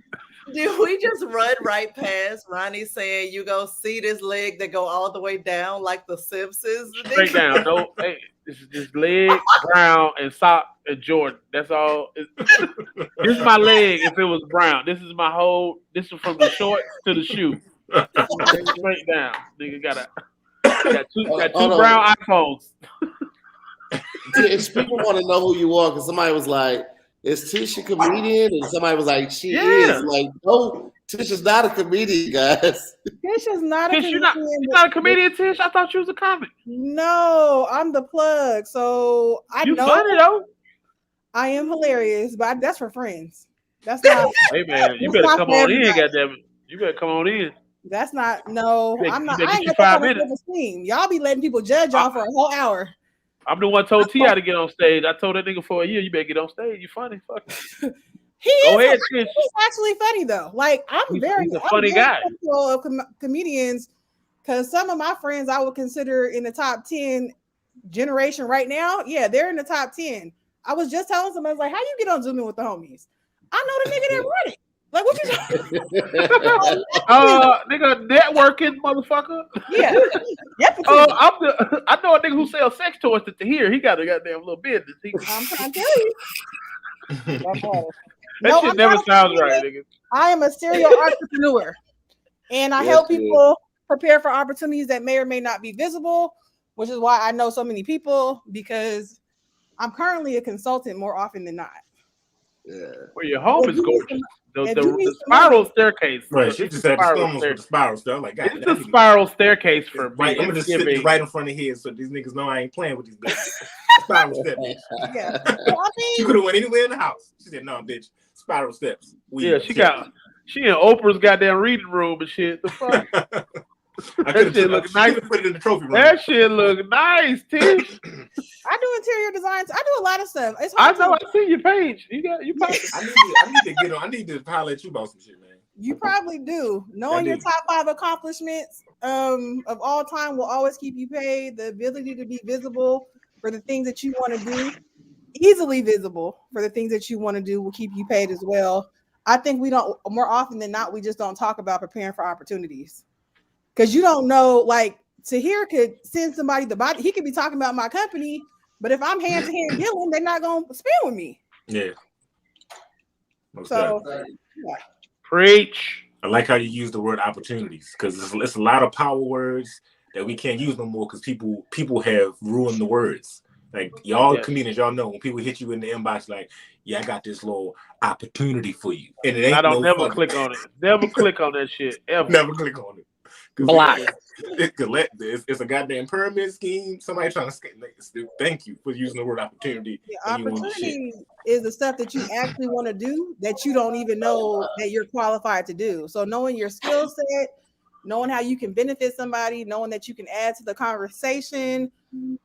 Did we just run right past Ronnie saying you go see this leg that go all the way down like the Simpsons? Straight down. No, hey, this is just leg, brown, and sock and Jordan. That's all. This is my leg if it was brown. This is my whole. This is from the shorts to the shoe. Straight down. Nigga got two brown iPhones. If people want to know who you are, because somebody was like, is Tish a comedian? And somebody was like, she is. Like, no, Tish is not a comedian, guys. Tish is not a Tish, comedian. You're not a comedian, Tish? I thought you was a comic. No, I'm the plug. So I know funny though. I am hilarious, but that's for friends. That's not. Hey man, you better come on in, goddammit. You better come on in. That's not. No, I'm not. I ain't you got 5 minutes. Y'all be letting people judge y'all for a whole hour. I'm the one told T.I. to get on stage. I told that nigga for a year, you better get on stage. You funny. Fuck. Go ahead, Tish. He's actually funny though. Like he's a funny guy. Of comedians, because some of my friends I would consider in the top 10 generation right now. Yeah, they're in the top 10. I was just telling somebody, I was like, how you get on Zooming with the homies? I know the nigga that run it. Like, what you talking nigga, networking, motherfucker. Yeah. I know a nigga who sells sex toys to here. He got a goddamn little business. I'm trying to tell you. That shit never sounds right, nigga. I am a serial entrepreneur. And I help people prepare for opportunities that may or may not be visible, which is why I know so many people, because I'm currently a consultant more often than not. Yeah. Well, your home is gorgeous. The spiral staircase. Right, she just had the spiral staircase. I'm like, God, it's a spiral staircase for me. Right, I'm gonna just sit right in front of here so these niggas know I ain't playing with these bitches. Spiral steps. Yeah. She could have went anywhere in the house. She said, "No, bitch, spiral steps." She in Oprah's goddamn reading room and shit. The fuck. That shit look nice. Put it in the trophy room. That shit look nice, Tish. I do interior designs. I do a lot of stuff. It's hard I see your page. You I need to holler at you about some shit, man. You probably do. Knowing your top 5 accomplishments of all time will always keep you paid. The ability to be visible for the things that you want to do, easily visible for the things that you want to do, will keep you paid as well. I think we don't, more often than not, we just don't talk about preparing for opportunities. Because you don't know, like, Tahir could send somebody the body. He could be talking about my company, but if I'm hand to hand dealing, they're not going to spend with me. Yeah. So, preach. I like how you use the word opportunities, because it's a lot of power words that we can't use no more because people have ruined the words. Like, y'all comedians, y'all know when people hit you in the inbox, like, yeah, I got this little opportunity for you. And it ain't I don't never click on it. Never click on that shit. Ever. Never click on it. Block. It's a goddamn pyramid scheme. Somebody trying to thank you for using the word opportunity. Yeah, opportunity is the stuff that you actually want to do that you don't even know that you're qualified to do. So knowing your skill set, knowing how you can benefit somebody, knowing that you can add to the conversation,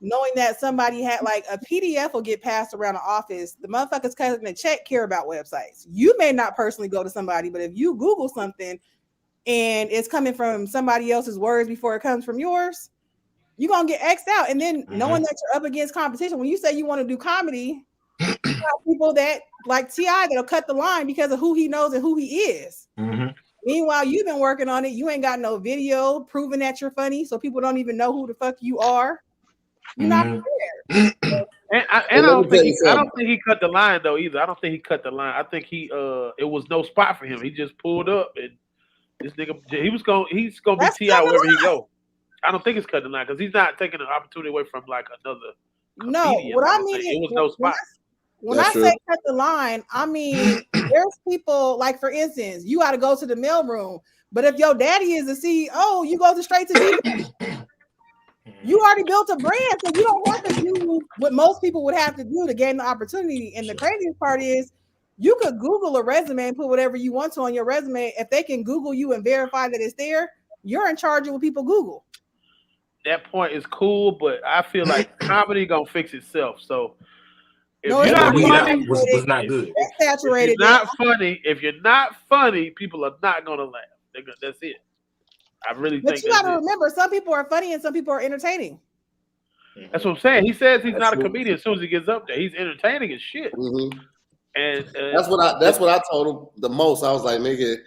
knowing that somebody had like a PDF will get passed around the office. The motherfuckers cutting a check care about websites. You may not personally go to somebody, but if you Google something and it's coming from somebody else's words before it comes from yours, you're going to get X'd out. And then knowing that you're up against competition, when you say you want to do comedy, you got people that like T.I. that'll cut the line because of who he knows and who he is. Meanwhile, you've been working on it. You ain't got no video proving that you're funny, so people don't even know who the fuck you are. You're not prepared. I don't think he cut the line though either. I don't think he cut the line. I think it was no spot for him. He just pulled up and this nigga he's gonna be T.I. wherever he go. I don't think it's cutting the line because he's not taking an opportunity away from like another. No, what I mean it was no spot. When I say cut the line, I mean there's people like, for instance, you got to go to the mailroom, but if your daddy is the CEO, you go straight to the. You already built a brand, so you don't have to do what most people would have to do to gain the opportunity. And the craziest part is, You could Google a resume and put whatever you want to on your resume. If they can Google you and verify that it's there, you're in charge of what people Google. That point is cool, but I feel like comedy gonna fix itself. So if No, you're it's not not. funny, was not good. That's saturated. if you're not funny, people are not gonna laugh. That's it. I really But think you got to remember, some people are funny and some people are entertaining. That's what I'm saying. He says he's That's not a true. comedian as soon as he gets up there. He's entertaining as shit. Mm-hmm. And that's what I told him the most. I was like, nigga,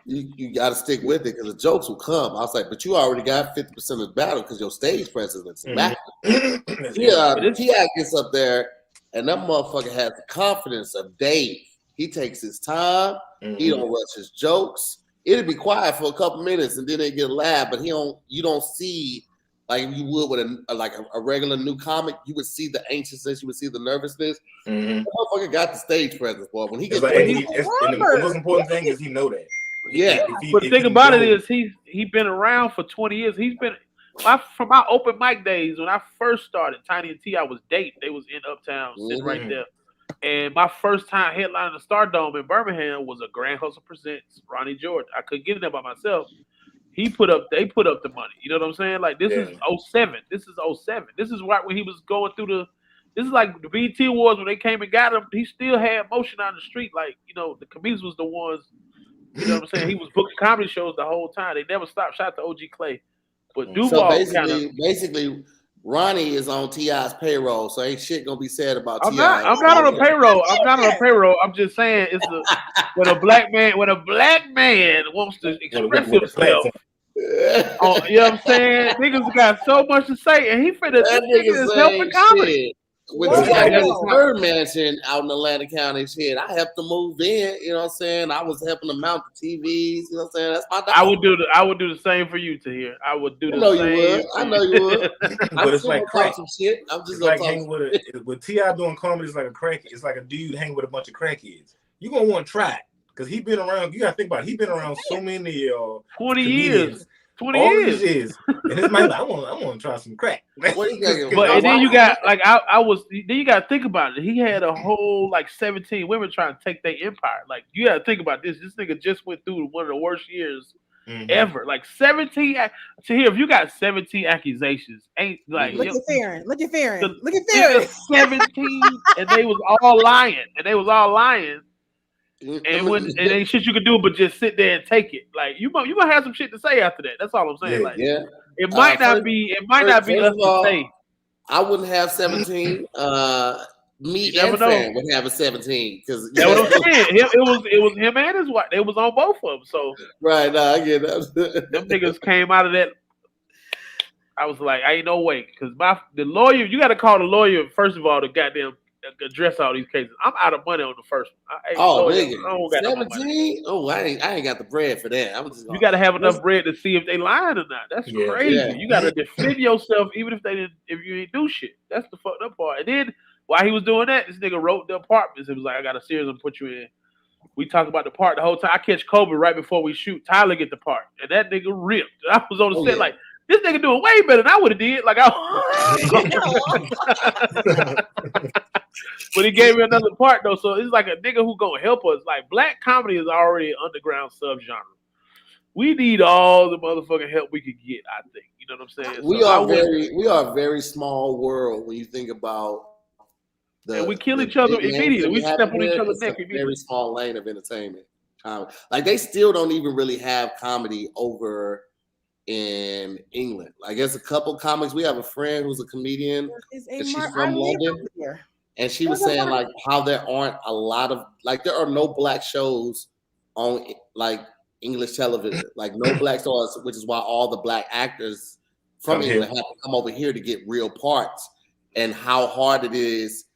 you got to stick with it because the jokes will come. I was like, but you already got 50% of the battle because your stage presence is immaculate. T.I. gets up there and that motherfucker has the confidence of Dave. He takes his time. He don't rush his jokes. It'll be quiet for a couple minutes and then they get a laugh, but you don't see like you would with a regular new comic. You would see the anxiousness, you would see the nervousness. The motherfucker got the stage presence, boy. When he gets the most important thing is he know that. Yeah. But the thing about it is he's been around for 20 years. He's been from my open mic days when I first started. Tiny and T.I. was dating. They was in Uptown, sitting right there. And my first time headlining the Stardome in Birmingham was a Grand Hustle Presents Ronnie George. I couldn't get in there by myself. They put up the money. You know what I'm saying? Like this is 07. This is 07. This is right when he was going through this is like the BET Awards when they came and got him. He still had motion on the street. Like, the comedians was the ones, you know what I'm saying? He was booking comedy shows the whole time. They never stopped. Shout out to OG Clay. But Duval basically Ronnie is on T.I.'s payroll, so ain't shit gonna be said about T.I. I'm not on a payroll. I'm just saying when a black man wants to express himself. You know what I'm saying? Niggas got so much to say, and he finna is helping comedy. With his third mansion out in Atlanta County, shit, I helped him move in. You know what I'm saying? I was helping him mount the TVs. You know what I'm saying? That's my dog. I would do the same for you, Tahir. I would do the same. I know you would. But it's like crack. Some shit. I'm just like hanging with T.I. doing comedy. It's like a crack. It's like a dude hanging with a bunch of crackheads. You gonna want to try it because he been around. You gotta think about it. He been around so many 20 years. 20 years. And it's like I want to try some crack. But and then you got then you got to think about it. He had a whole 17 women trying to take their empire. Like you got to think about this. This nigga just went through one of the worst years ever. Like 17. To hear if you got 17 accusations, ain't like look at Farron. 17, and they was all lying. And ain't shit you can do but just sit there and take it. Like you might have some shit to say after that. That's all I'm saying. It might not be us to say. I wouldn't have 17. Me and Fan would have a 17 because that's what I'm saying. It was him and his wife. They was on both of them. So right now, I get that. Them niggas came out of that. I was like, ain't no way, because the lawyer. You got to call the lawyer first of all to goddamn address all these cases. I'm out of money on the first one. Nigga, 17? Oh, I ain't got the bread for that. You got to have enough bread to see if they lying or not. That's crazy. Yeah. You got to defend yourself even if you ain't do shit. That's the fucked up part. And then while he was doing that, this nigga wrote the apartments. It was like, I got a series and put you in. We talk about the part the whole time. I catch Kobe right before we shoot. Tyler get the part, and that nigga ripped. I was on the set like, this nigga doing way better than I would have did. Like but he gave me another part though, so it's like a nigga who gonna help us. Like black comedy is already an underground subgenre. We need all the motherfucking help we could get. I think you know what I'm saying. We are a very small world when you think about. And we kill each other immediately. We step on each other's neck immediately. Very small lane of entertainment. Like they still don't even really have comedy over in England. Like there's a couple comics. We have a friend who's a comedian. And she's from London. And she was saying like how there aren't a lot of there are no black shows on like English television. Like no black stars, which is why all the black actors from England have to come over here to get real parts, and how hard it is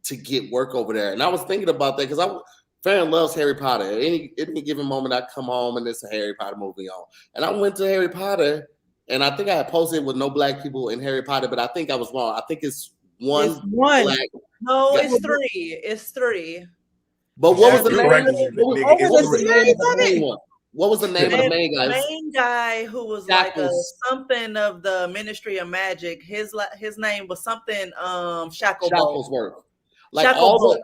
to get work over there. And I was thinking about that because Farron loves Harry Potter. At any given moment, I come home and there's a Harry Potter movie on. And I went to Harry Potter, and I think I had posted with no black people in Harry Potter, but I think I was wrong. I think it's one. Black. No, it's three. It's three. But what was the name? What was the name of the main guy? The main guy who was like something of the Ministry of Magic. His name was something Shacklebolt. Shacklesworth. Like all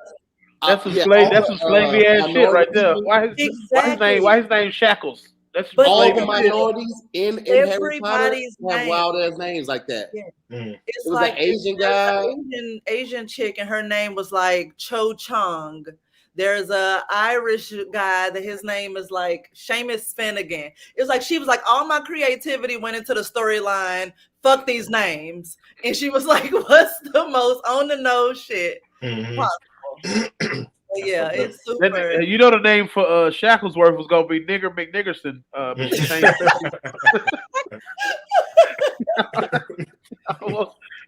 That's some Yeah, slave. all That's the, some slavey ass shit minority right there. people, Exactly. Why his name Shackles? That's some But all slavey the shit. minorities in Harry Potter everybody's have name. wild ass names like that. Yeah. It It's was like an Asian there's guy. an Asian chick, and her name was like Cho Chong. There's a Irish guy that his name is like Seamus Finnegan. It was like she was like, all my creativity went into the storyline. Fuck these names, and she was like, "What's the most on the nose shit possible?" But yeah, it's super. You know the name for Shacklesworth was gonna be Nigger McNiggerson. But she changed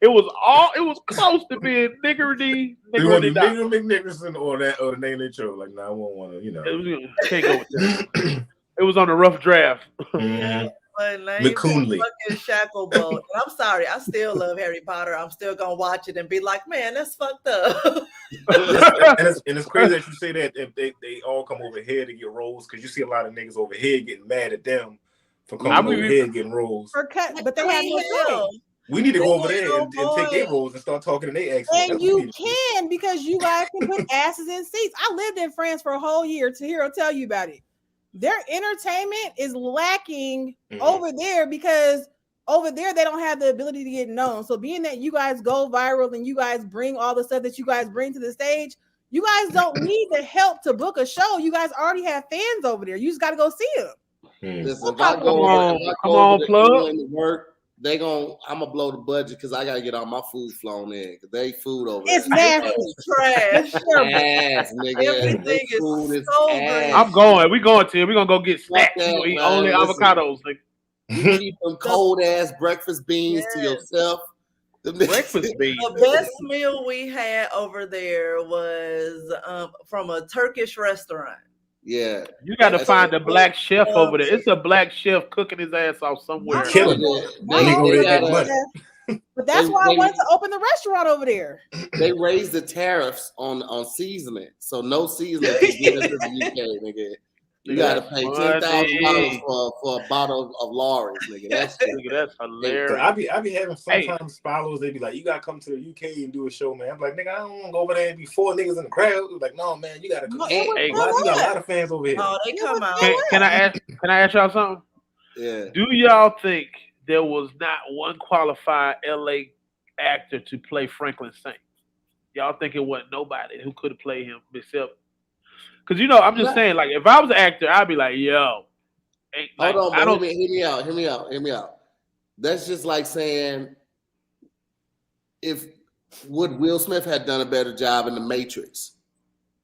it was close to being Niggerty. You want to Niggerty. Nigger McNickerson or the name they chose? Like, no, I won't want to. Can't go with that. It was on the rough draft. Yeah, but named McCoonley. fucking Shacklebolt. And I'm sorry, I still love Harry Potter. I'm still gonna watch it and be like, man, that's fucked up. and it's crazy that you say that if they all come over here to get roles, because you see a lot of niggas over here getting mad at them for coming over here and getting roles. But they have no say. We need to go over there and take their roles and start talking in their accent. And you can, because you guys can put asses in seats. I lived in France for a whole year. Tahir tell you about it. Their entertainment is lacking over there because over there they don't have the ability to get known. So being that you guys go viral and you guys bring all the stuff that you guys bring to the stage, you guys don't need the help to book a show. You guys already have fans over there. You just got to go see them. Listen, if I go over to work, I'm gonna blow the budget because I gotta get all my food flown in. Cause they food over there. It's nasty, trash. Ass, nigga. Everything is so great. I'm going. We going to. We gonna go get snacks. We gonna eat only avocados. Nigga. You keep them cold ass breakfast beans to yourself. Breakfast beans. The best meal we had over there was from a Turkish restaurant. Yeah, you got to find a black chef over there. It's a black chef cooking his ass off somewhere. Killing But that's why I wanted to open the restaurant over there. They raised the tariffs on seasoning, so no seasoning can get into the UK, nigga. You gotta pay $10,000 for a bottle of Lawrence, nigga. That's hilarious. I be having sometimes followers. They be like, "You gotta come to the UK and do a show, man." I'm like, "Nigga, I don't want to go over there and be 4 niggas in the crowd." Like, "No, man, you gotta come." You got a lot of fans over here. Oh, they come out. Can I ask y'all something? Yeah. Do y'all think there was not one qualified LA actor to play Franklin Saint? Y'all think it wasn't nobody who could have played him except? Because I'm just saying, like, if I was an actor, I'd be like, yo. Hold on, hear me out. That's just like saying if Will Smith had done a better job in The Matrix,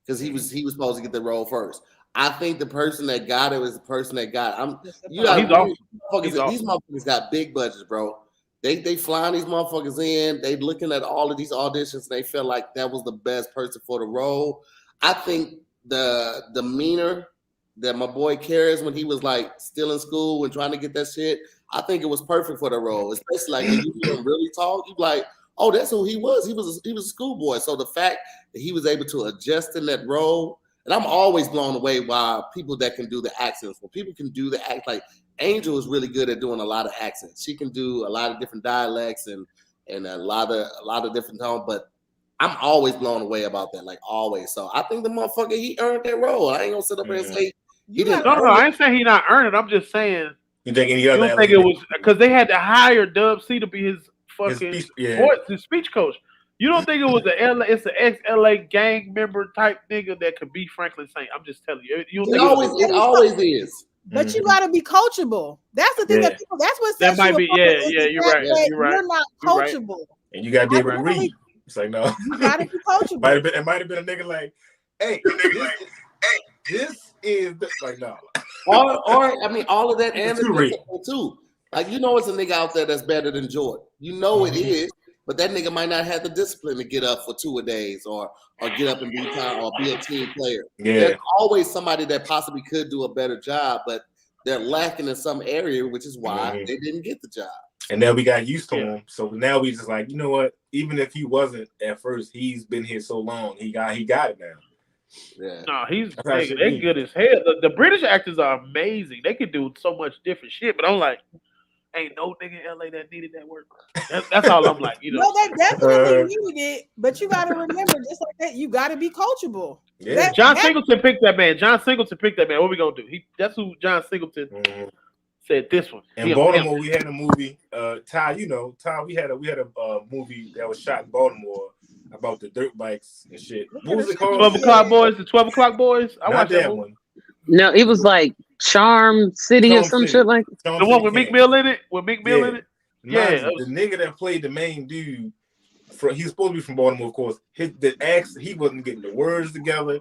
because he was supposed to get the role first. I think the person that got it was the person that got it. These motherfuckers got big budgets, bro. They flying these motherfuckers in. They looking at all of these auditions. And they felt like that was the best person for the role. I think the demeanor that my boy carries when he was like still in school and trying to get that shit, I think it was perfect for the role. Especially like when you hear him really talk, you like, oh, that's who he was. He was a schoolboy. So the fact that he was able to adjust in that role, and I'm always blown away by people that can do the accents. When people can do the act, like Angel is really good at doing a lot of accents. She can do a lot of different dialects and a lot of different tones, but I'm always blown away about that, like always. So I think the motherfucker, he earned that role. I ain't gonna sit up here and say he didn't. No, I ain't saying he not earned it. I'm just saying. You think any other? You don't think it was because they had to hire Dub C to be his fucking his speech coach. You don't think it was it's an ex-LA gang member type nigga that could be Franklin Saint? I'm just telling you. It always is. But you got to be coachable. That's the thing that people. That's what that might be. Yeah, you're right. You're not coachable, and you got to be able to read. It's like, no. You gotta be coachable. It might have been a nigga like, hey, this is like, no. Or I mean, all of that and too. Like, it's a nigga out there that's better than Jordan. It is, but that nigga might not have the discipline to get up for 2 a days or get up and be time or be a team player. Yeah. There's always somebody that possibly could do a better job, but they're lacking in some area, which is why they didn't get the job. And then we got used to him. So now we just like, you know what? Even if he wasn't at first, he's been here so long. He got it now. Yeah. No, they good as hell. The British actors are amazing. They can do so much different shit. But I'm like, ain't no nigga in LA that needed that work. That's all I'm like, you know. No, they definitely needed it, but you got to remember, just like that, you got to be coachable. Yeah. John Singleton picked that man. What we gonna do? That's who John Singleton said this one. In Baltimore, we had a movie. Ty, we had a movie that was shot in Baltimore about the dirt bikes and shit. What was it called? 12 O'Clock Boys. The 12 O'Clock Boys. I watched that one. No, it was like Charm City or some shit like the one with Meek Mill in it. Yeah, the nigga that played the main dude. He's supposed to be from Baltimore, of course. He wasn't getting the words together.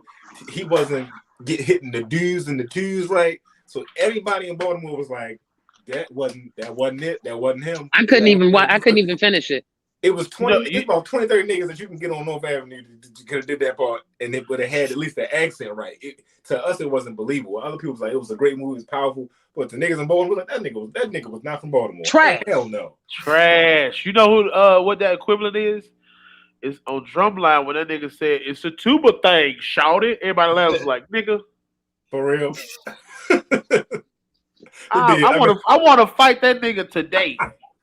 He wasn't hitting the do's and the twos right. So everybody in Baltimore was like, that wasn't it. That wasn't him. I couldn't even finish it. It was 20. It's about 20, 30 niggas that you can get on North Avenue to could have did that part, and it would have had at least the accent right. To us, it wasn't believable. Other people was like, it was a great movie, it was powerful. But the niggas in Baltimore were like, that nigga was not from Baltimore. Trash. Hell no. Trash. You know who? What that equivalent is? It's on Drumline when that nigga said it's a tuba thing. Shout it. Everybody else was like, nigga, for real. I want to fight that nigga today.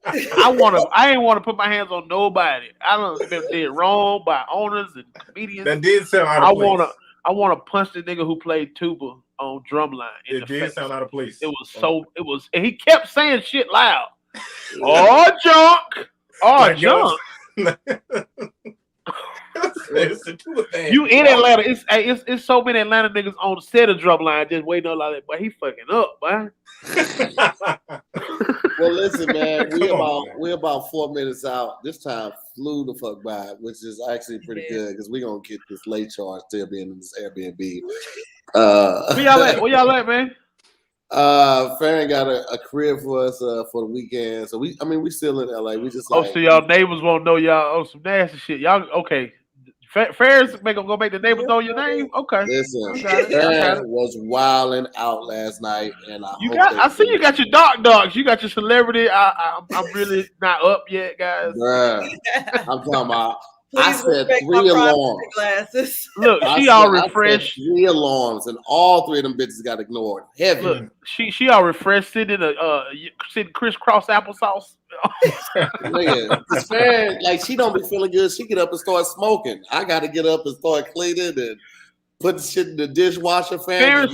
I ain't want to put my hands on nobody. I don't been did wrong by owners and comedians. That did sound out of place. I want to punch the nigga who played tuba on Drumline. It did sound out of place. It was and he kept saying shit loud. Oh junk. Oh junk. It's a tuba thing. You in Atlanta? It's so many Atlanta niggas on the set of Drumline just waiting on like that. But he fucking up, man. Well, listen, man, we're about 4 minutes out. This time flew the fuck by, which is actually pretty good because we're gonna get this late charge still being in this Airbnb. Where y'all at, man? Farron got a crib for us for the weekend, so we still in LA. We just so y'all neighbors won't know y'all on some nasty shit. Y'all okay? Farron's gonna make the neighbors know your name. Okay. Listen, Farron was wilding out last night, and I see you got your dark dogs. You got your celebrity. I'm really not up yet, guys. Bruh, I'm talking about. I said 3 alarms. Glasses. Look, she all refreshed. 3 alarms, and all 3 of them bitches got ignored. Heavy. Look, she all refreshed, sitting crisscross applesauce. Nigga, this Farron, like she don't be feeling good. She get up and start smoking. I got to get up and start cleaning and put the shit in the dishwasher. Farron,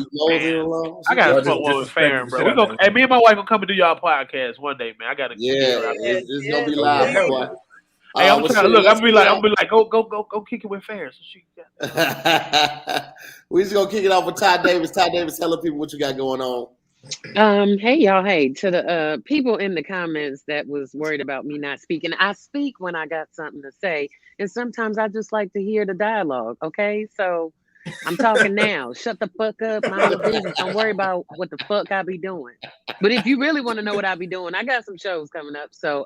I got to smoke one with Farron, bro. Hey, me and my wife gonna come and do y'all podcast one day, man. I got to. It's gonna be live, boy. Hey, I'm trying to look. I'm be like, go kick it with Farron. So she we just gonna kick it off with Ty Davis. Ty Davis, telling people what you got going on. Hey y'all, to the people in the comments that was worried about me not speaking. I speak when I got something to say, and sometimes I just like to hear the dialogue. Okay, so I'm talking now. Shut the fuck up, mind your business. Don't worry about what the fuck I be doing. But if you really want to know what I be doing, I got some shows coming up. So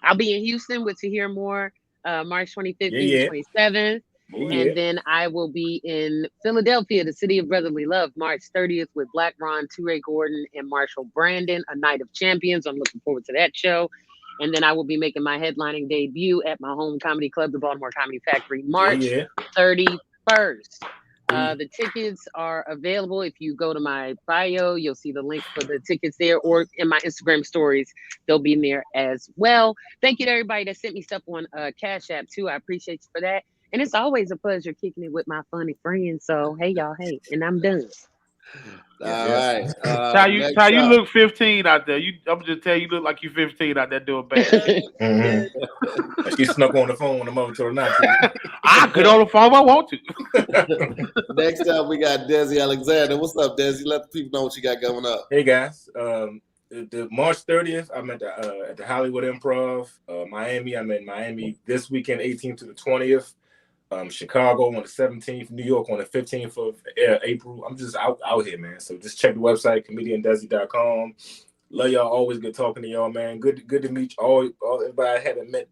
I'll be in Houston with To Hear More, March 25th through 27th. And then I will be in Philadelphia, the city of brotherly love, March 30th with Black Ron, Toure Gordon, and Marshall Brandon, A Night of Champions. I'm looking forward to that show. And then I will be making my headlining debut at my home comedy club, the Baltimore Comedy Factory, March 31st. The tickets are available. If you go to my bio, you'll see the link for the tickets there, or in my Instagram stories, they'll be in there as well. Thank you to everybody that sent me stuff on Cash App too. I appreciate you for that. And it's always a pleasure kicking it with my funny friends. So, hey, y'all, and I'm done. All right. Ty, you look 15 out there. I'm just tell you look like you 15 out there doing bad shit. She snuck on the phone when the mother told her not to. I could on the phone if I want to. Next up, we got Desi Alexander. What's up, Desi? Let the people know what you got going up. Hey, guys. The March 30th, I'm at the Hollywood Improv, Miami. I'm in Miami this weekend, 18th to the 20th. Chicago on the 17th, New York on the 15th of April. I'm just out here, man. So just check the website, comediandesi.com. Love y'all. Always good talking to y'all, man. Good to meet you all everybody I haven't met,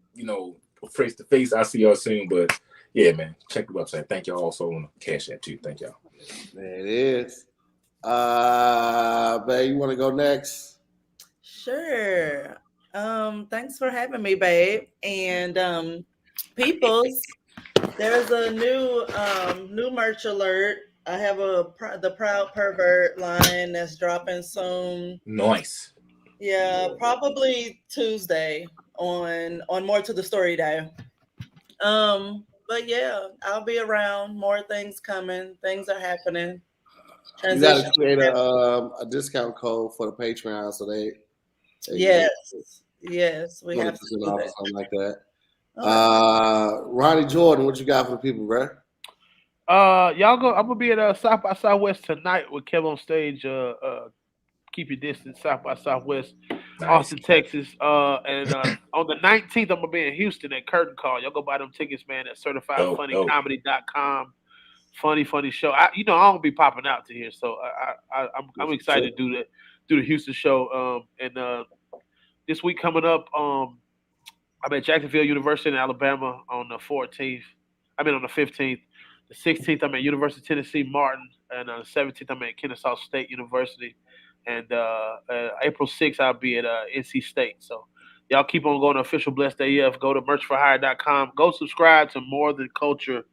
face to face. I'll see y'all soon. But yeah, man, check the website. Thank y'all also on the Cash App too. Thank y'all. There it is. Babe, you want to go next? Sure. Thanks for having me, babe. And peoples. There's a new merch alert. I have the Proud Pervert line that's dropping soon. Nice. Yeah, probably Tuesday on More to the Story Day. But yeah, I'll be around. More things coming. Things are happening. You got to Transition. create a discount code for the Patreon so they Yes. Yes, we have to 20% do off or that. something like that. Okay. Ronnie Jordan, what you got for the people, bro? Y'all go. I'm gonna be at South by Southwest tonight with Kev on stage. Keep your distance. South by Southwest, Austin, Texas. And on the 19th, I'm gonna be in Houston at Curtain Call. Y'all go buy them tickets, man. At CertifiedFunnyComedy.com. Funny show. I don't be popping out to here, so I'm excited to do the Houston show. And this week coming up, I'm at Jacksonville University in Alabama on the 14th. On the 15th. The 16th, I'm at University of Tennessee Martin, and on the 17th, I'm at Kennesaw State University. And April 6th, I'll be at NC State. So y'all keep on going to official Blessed AF. Go to merchforhire.com. Go subscribe to More Than Culture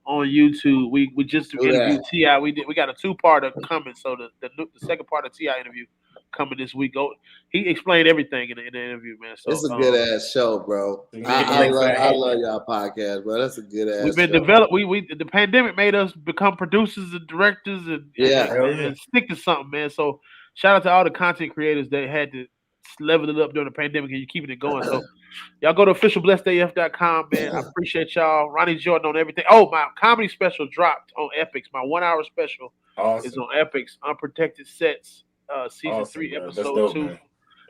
on YouTube. We just interviewed T.I. We got a 2-parter coming. So the second part of T.I. interview coming this week. He explained everything in the interview, man. So it's a good ass show, bro. I love y'all podcast, bro. That's a good ass. We've been developed. The pandemic made us become producers and directors and stick to something, man. So shout out to all the content creators that had to level it up during the pandemic and you're keeping it going. So y'all go to officialblessedaf.com, man. I appreciate y'all. Ronnie Jordan on everything. Oh, my comedy special dropped on Epix. My 1-hour special is on Epix. Unprotected Sets, season 3, episode 2. Man.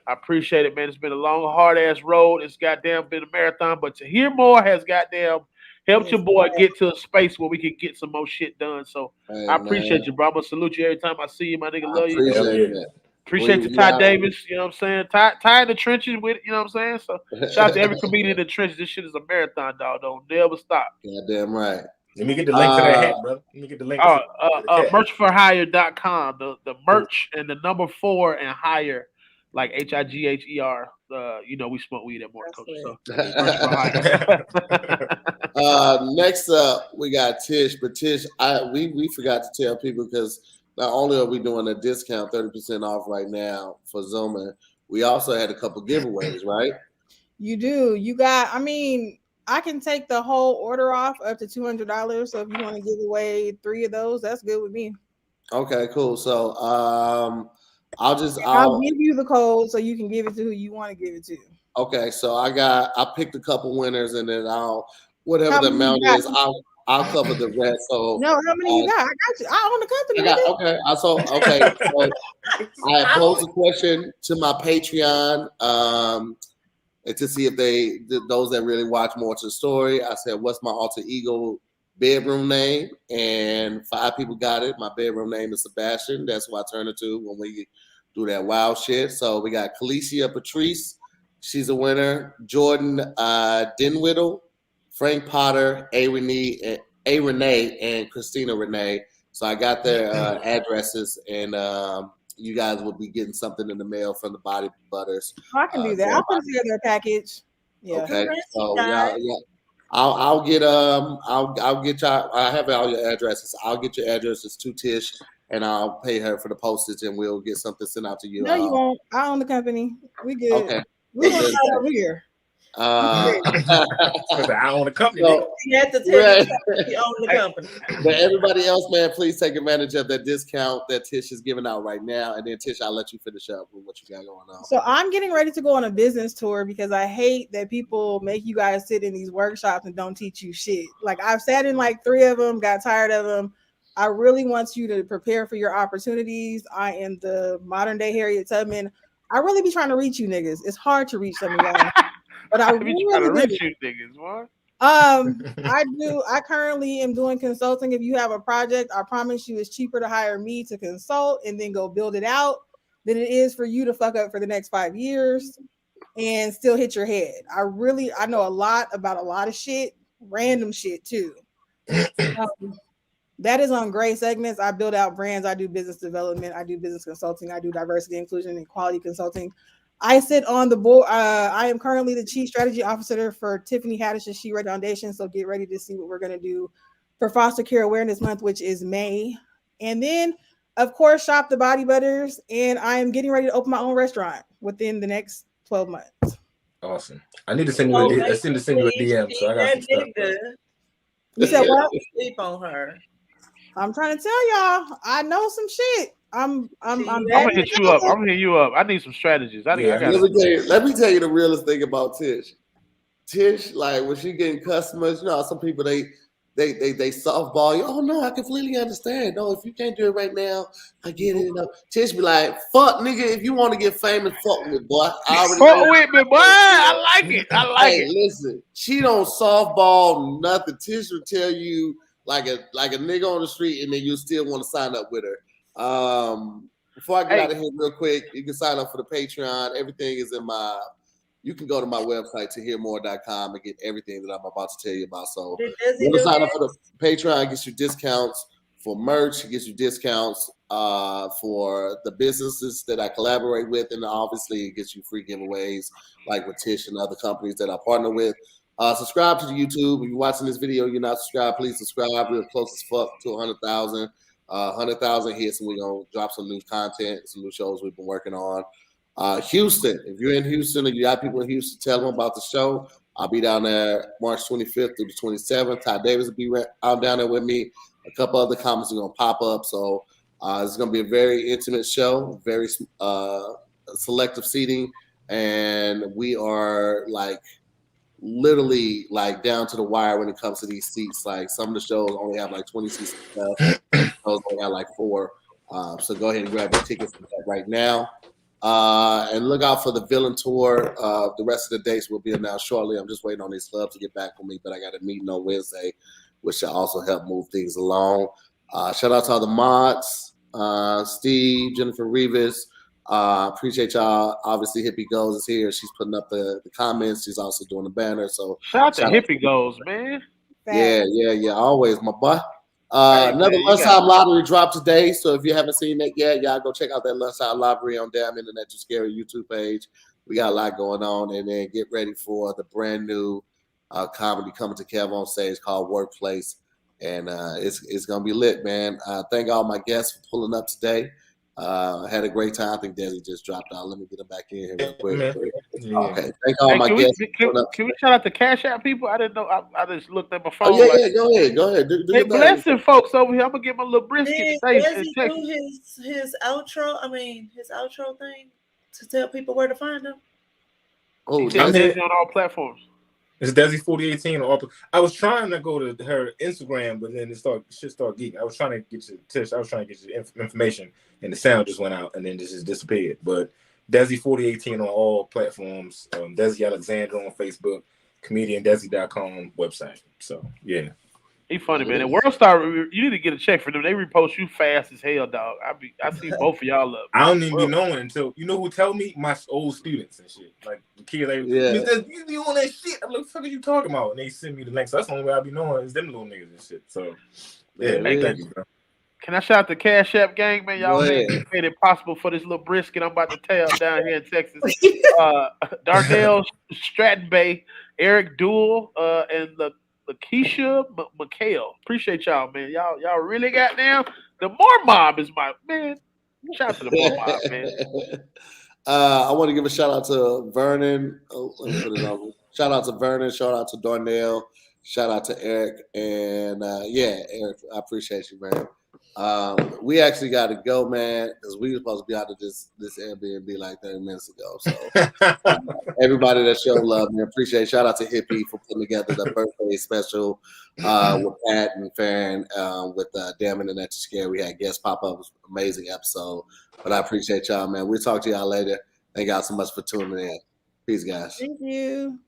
I appreciate it, man. It's been a long, hard ass road. It's goddamn been a marathon, but to hear more has goddamn helped your boy get to a space where we can get some more shit done. So I appreciate you, bro. I'm gonna salute you every time I see you, my nigga. Love you. Appreciate you, Ty Davis. You know what I'm saying? Ty in the trenches with it, you know what I'm saying? So shout out to every comedian in the trenches. This shit is a marathon, dog. Don't never stop. Goddamn right. Let me get the link to that hat, brother. Let me get the link. Merchforhire.com. The merch and the number 4 and higher, like HIGHER. We smoke weed at More Culture. So next up, we got Tish. But Tish, we forgot to tell people because not only are we doing a discount 30% off right now for Zooming, we also had a couple giveaways, right? You do. You got. I can take the whole order off up to $200. So if you want to give away 3 of those, that's good with me. Okay, cool. So I'll give you the code so you can give it to who you want to give it to. Okay, so I picked a couple winners and then whatever the amount is, I'll cover the rest. So no, how many you got? I got you. I own the company. So I posed a question to my Patreon and to see if those that really watch More to the Story. I said, what's my alter ego bedroom name? And 5 people got it. My bedroom name is Sebastian. That's who I turn it to when we do that wild shit. So we got Calicia Patrice. She's a winner. Jordan Dinwiddle, Frank Potter, A. Renee, and Christina Renee. So I got their addresses, and you guys will be getting something in the mail from the Body Butters. I can do that. I'll put together a package. Yeah. Okay. So yeah. I'll get y'all. I have all your addresses. I'll get your addresses to Tish, and I'll pay her for the postage, and we'll get something sent out to you. No, you won't. I own the company. We good. Okay. We're gonna start over here. I own the company. You have to tell you own the company. But everybody else, man, please take advantage of that discount that Tish is giving out right now. And then Tish, I'll let you finish up with what you got going on. So I'm getting ready to go on a business tour because I hate that people make you guys sit in these workshops and don't teach you shit. Like I've sat in like 3 of them, got tired of them. I really want you to prepare for your opportunities. I am the modern day Harriet Tubman. I really be trying to reach you niggas. It's hard to reach some of y'all. But I really trying to reach you niggas, what? I currently am doing consulting. If you have a project, I promise you it's cheaper to hire me to consult and then go build it out than it is for you to fuck up for the next 5 years and still hit your head. I know a lot about a lot of shit, random shit too. That is on Gray Segments. I build out brands. I do business development. I do business consulting. I do diversity, inclusion, and equality consulting. I sit on the board. I am currently the chief strategy officer for Tiffany Haddish's She Read Foundation. So get ready to see what we're going to do for Foster Care Awareness Month, which is May. And then, of course, shop the Body Butters. And I am getting ready to open my own restaurant. within the next 12 months. Awesome. I need to send you. I need to send you a DM. So I got some stuff. You said what? Sleep on her. I'm trying to tell y'all, I know some shit. I'm gonna hit you up. I'm gonna hit you up. I need some strategies. I got. Let me tell you the realest thing about Tish. Tish, like when she getting customers, you know, some people they softball you. Oh no, I completely understand. No, if you can't do it right now, I get it. You know. Tish be like, fuck nigga, if you want to get famous, fuck me, boy. Fuck with me, boy. I like it. I like it. Listen, she don't softball nothing. Tish will tell you like a nigga on the street, and then you still want to sign up with her. Before I get out of here real quick, you can sign up for the Patreon. Everything is in my. You can go to my website tohearmore.com and get everything that I'm about to tell you about. So you want to sign up for the Patreon, it gets you discounts for merch, it gets you discounts for the businesses that I collaborate with, and obviously it gets you free giveaways like with Tish and other companies that I partner with. Subscribe to the YouTube. If you're watching this video, you're not subscribed, please subscribe. We're close as fuck to 100,000. 100,000 hits, and we're going to drop some new content, some new shows we've been working on. Houston, if you're in Houston or you got people in Houston, tell them about the show. I'll be down there March 25th through the 27th. Ty Davis will be out down there with me. A couple other comments are going to pop up. So it's going to be a very intimate show, very selective seating. And we are like literally like down to the wire when it comes to these seats. Like some of the shows only have like 20 seats left. Those only have like 4. So go ahead and grab your tickets for that right now. And look out for the Villain Tour. The rest of the dates will be announced shortly. I'm just waiting on these clubs to get back with me, but I got a meeting on Wednesday, which will also help move things along. Shout out to all the mods, Steve, Jennifer Rivas. Appreciate y'all. Obviously, Hippie Goes is here. She's putting up the comments. She's also doing the banner. So shout out to Hippie Goes, man. Yeah. Always, my boy. Another lunchtime lottery dropped today, so if you haven't seen that yet, y'all go check out that lunchtime lottery on Damn Internet Too Scary YouTube page. We got a lot going on, and then get ready for the brand new comedy coming to Kev on stage called Workplace, and it's gonna be lit, man. Thank all my guests for pulling up today. Had a great time. I think Desi just dropped out. Let me get him back in here real quick. Yeah. Okay, thank all my guests. Can we shout out the Cash App people? I didn't know. I just looked at my phone. Oh, yeah, go ahead. Hey, blessing folks over here. I'm gonna get my little brisket. Does he do his outro? I mean, his outro thing to tell people where to find him. Oh, Desi on all platforms. It's Desi 4018 on all. I was trying to go to her Instagram, but then shit started geeking. I was trying to get you Tish. I was trying to get you information, and the sound just went out, and then just disappeared. But Desi 4018 on all platforms. Desi Alexander on Facebook. ComedianDesi.com website. So yeah. He funny, man. And World Star, you need to get a check for them. They repost you fast as hell, dog. I see both of y'all up. I don't even be knowing until you know who tell me? My old students and shit. Like the kids, you be on that shit. I'm like, what the fuck are you talking about? And they send me the link. So that's the only way I be knowing is them little niggas and shit. So yeah, thank you, bro. Can I shout out the Cash App gang, man? Y'all made it possible for this little brisket I'm about to tell down here in Texas. Darnell Stratton Bay, Eric Duell, and Lakeisha McHale. Appreciate y'all, man. Y'all really got down. The More Mob is my man. Shout out to the More Mob, man. I want to give a shout out to Vernon. Let me put it on. Shout out to Vernon. Shout out to Darnell. Shout out to Eric. And Eric, I appreciate you, man. We actually got to go, man, because we were supposed to be out of this Airbnb like 30 minutes ago. So everybody that showed love, man, appreciate. Shout out to Hippie for putting together the birthday special with Pat and Farron with Damn Internet Too Scary. We had guests pop up. It was an amazing episode. But I appreciate y'all, man. We'll talk to y'all later. Thank y'all so much for tuning in. Peace, guys. Thank you.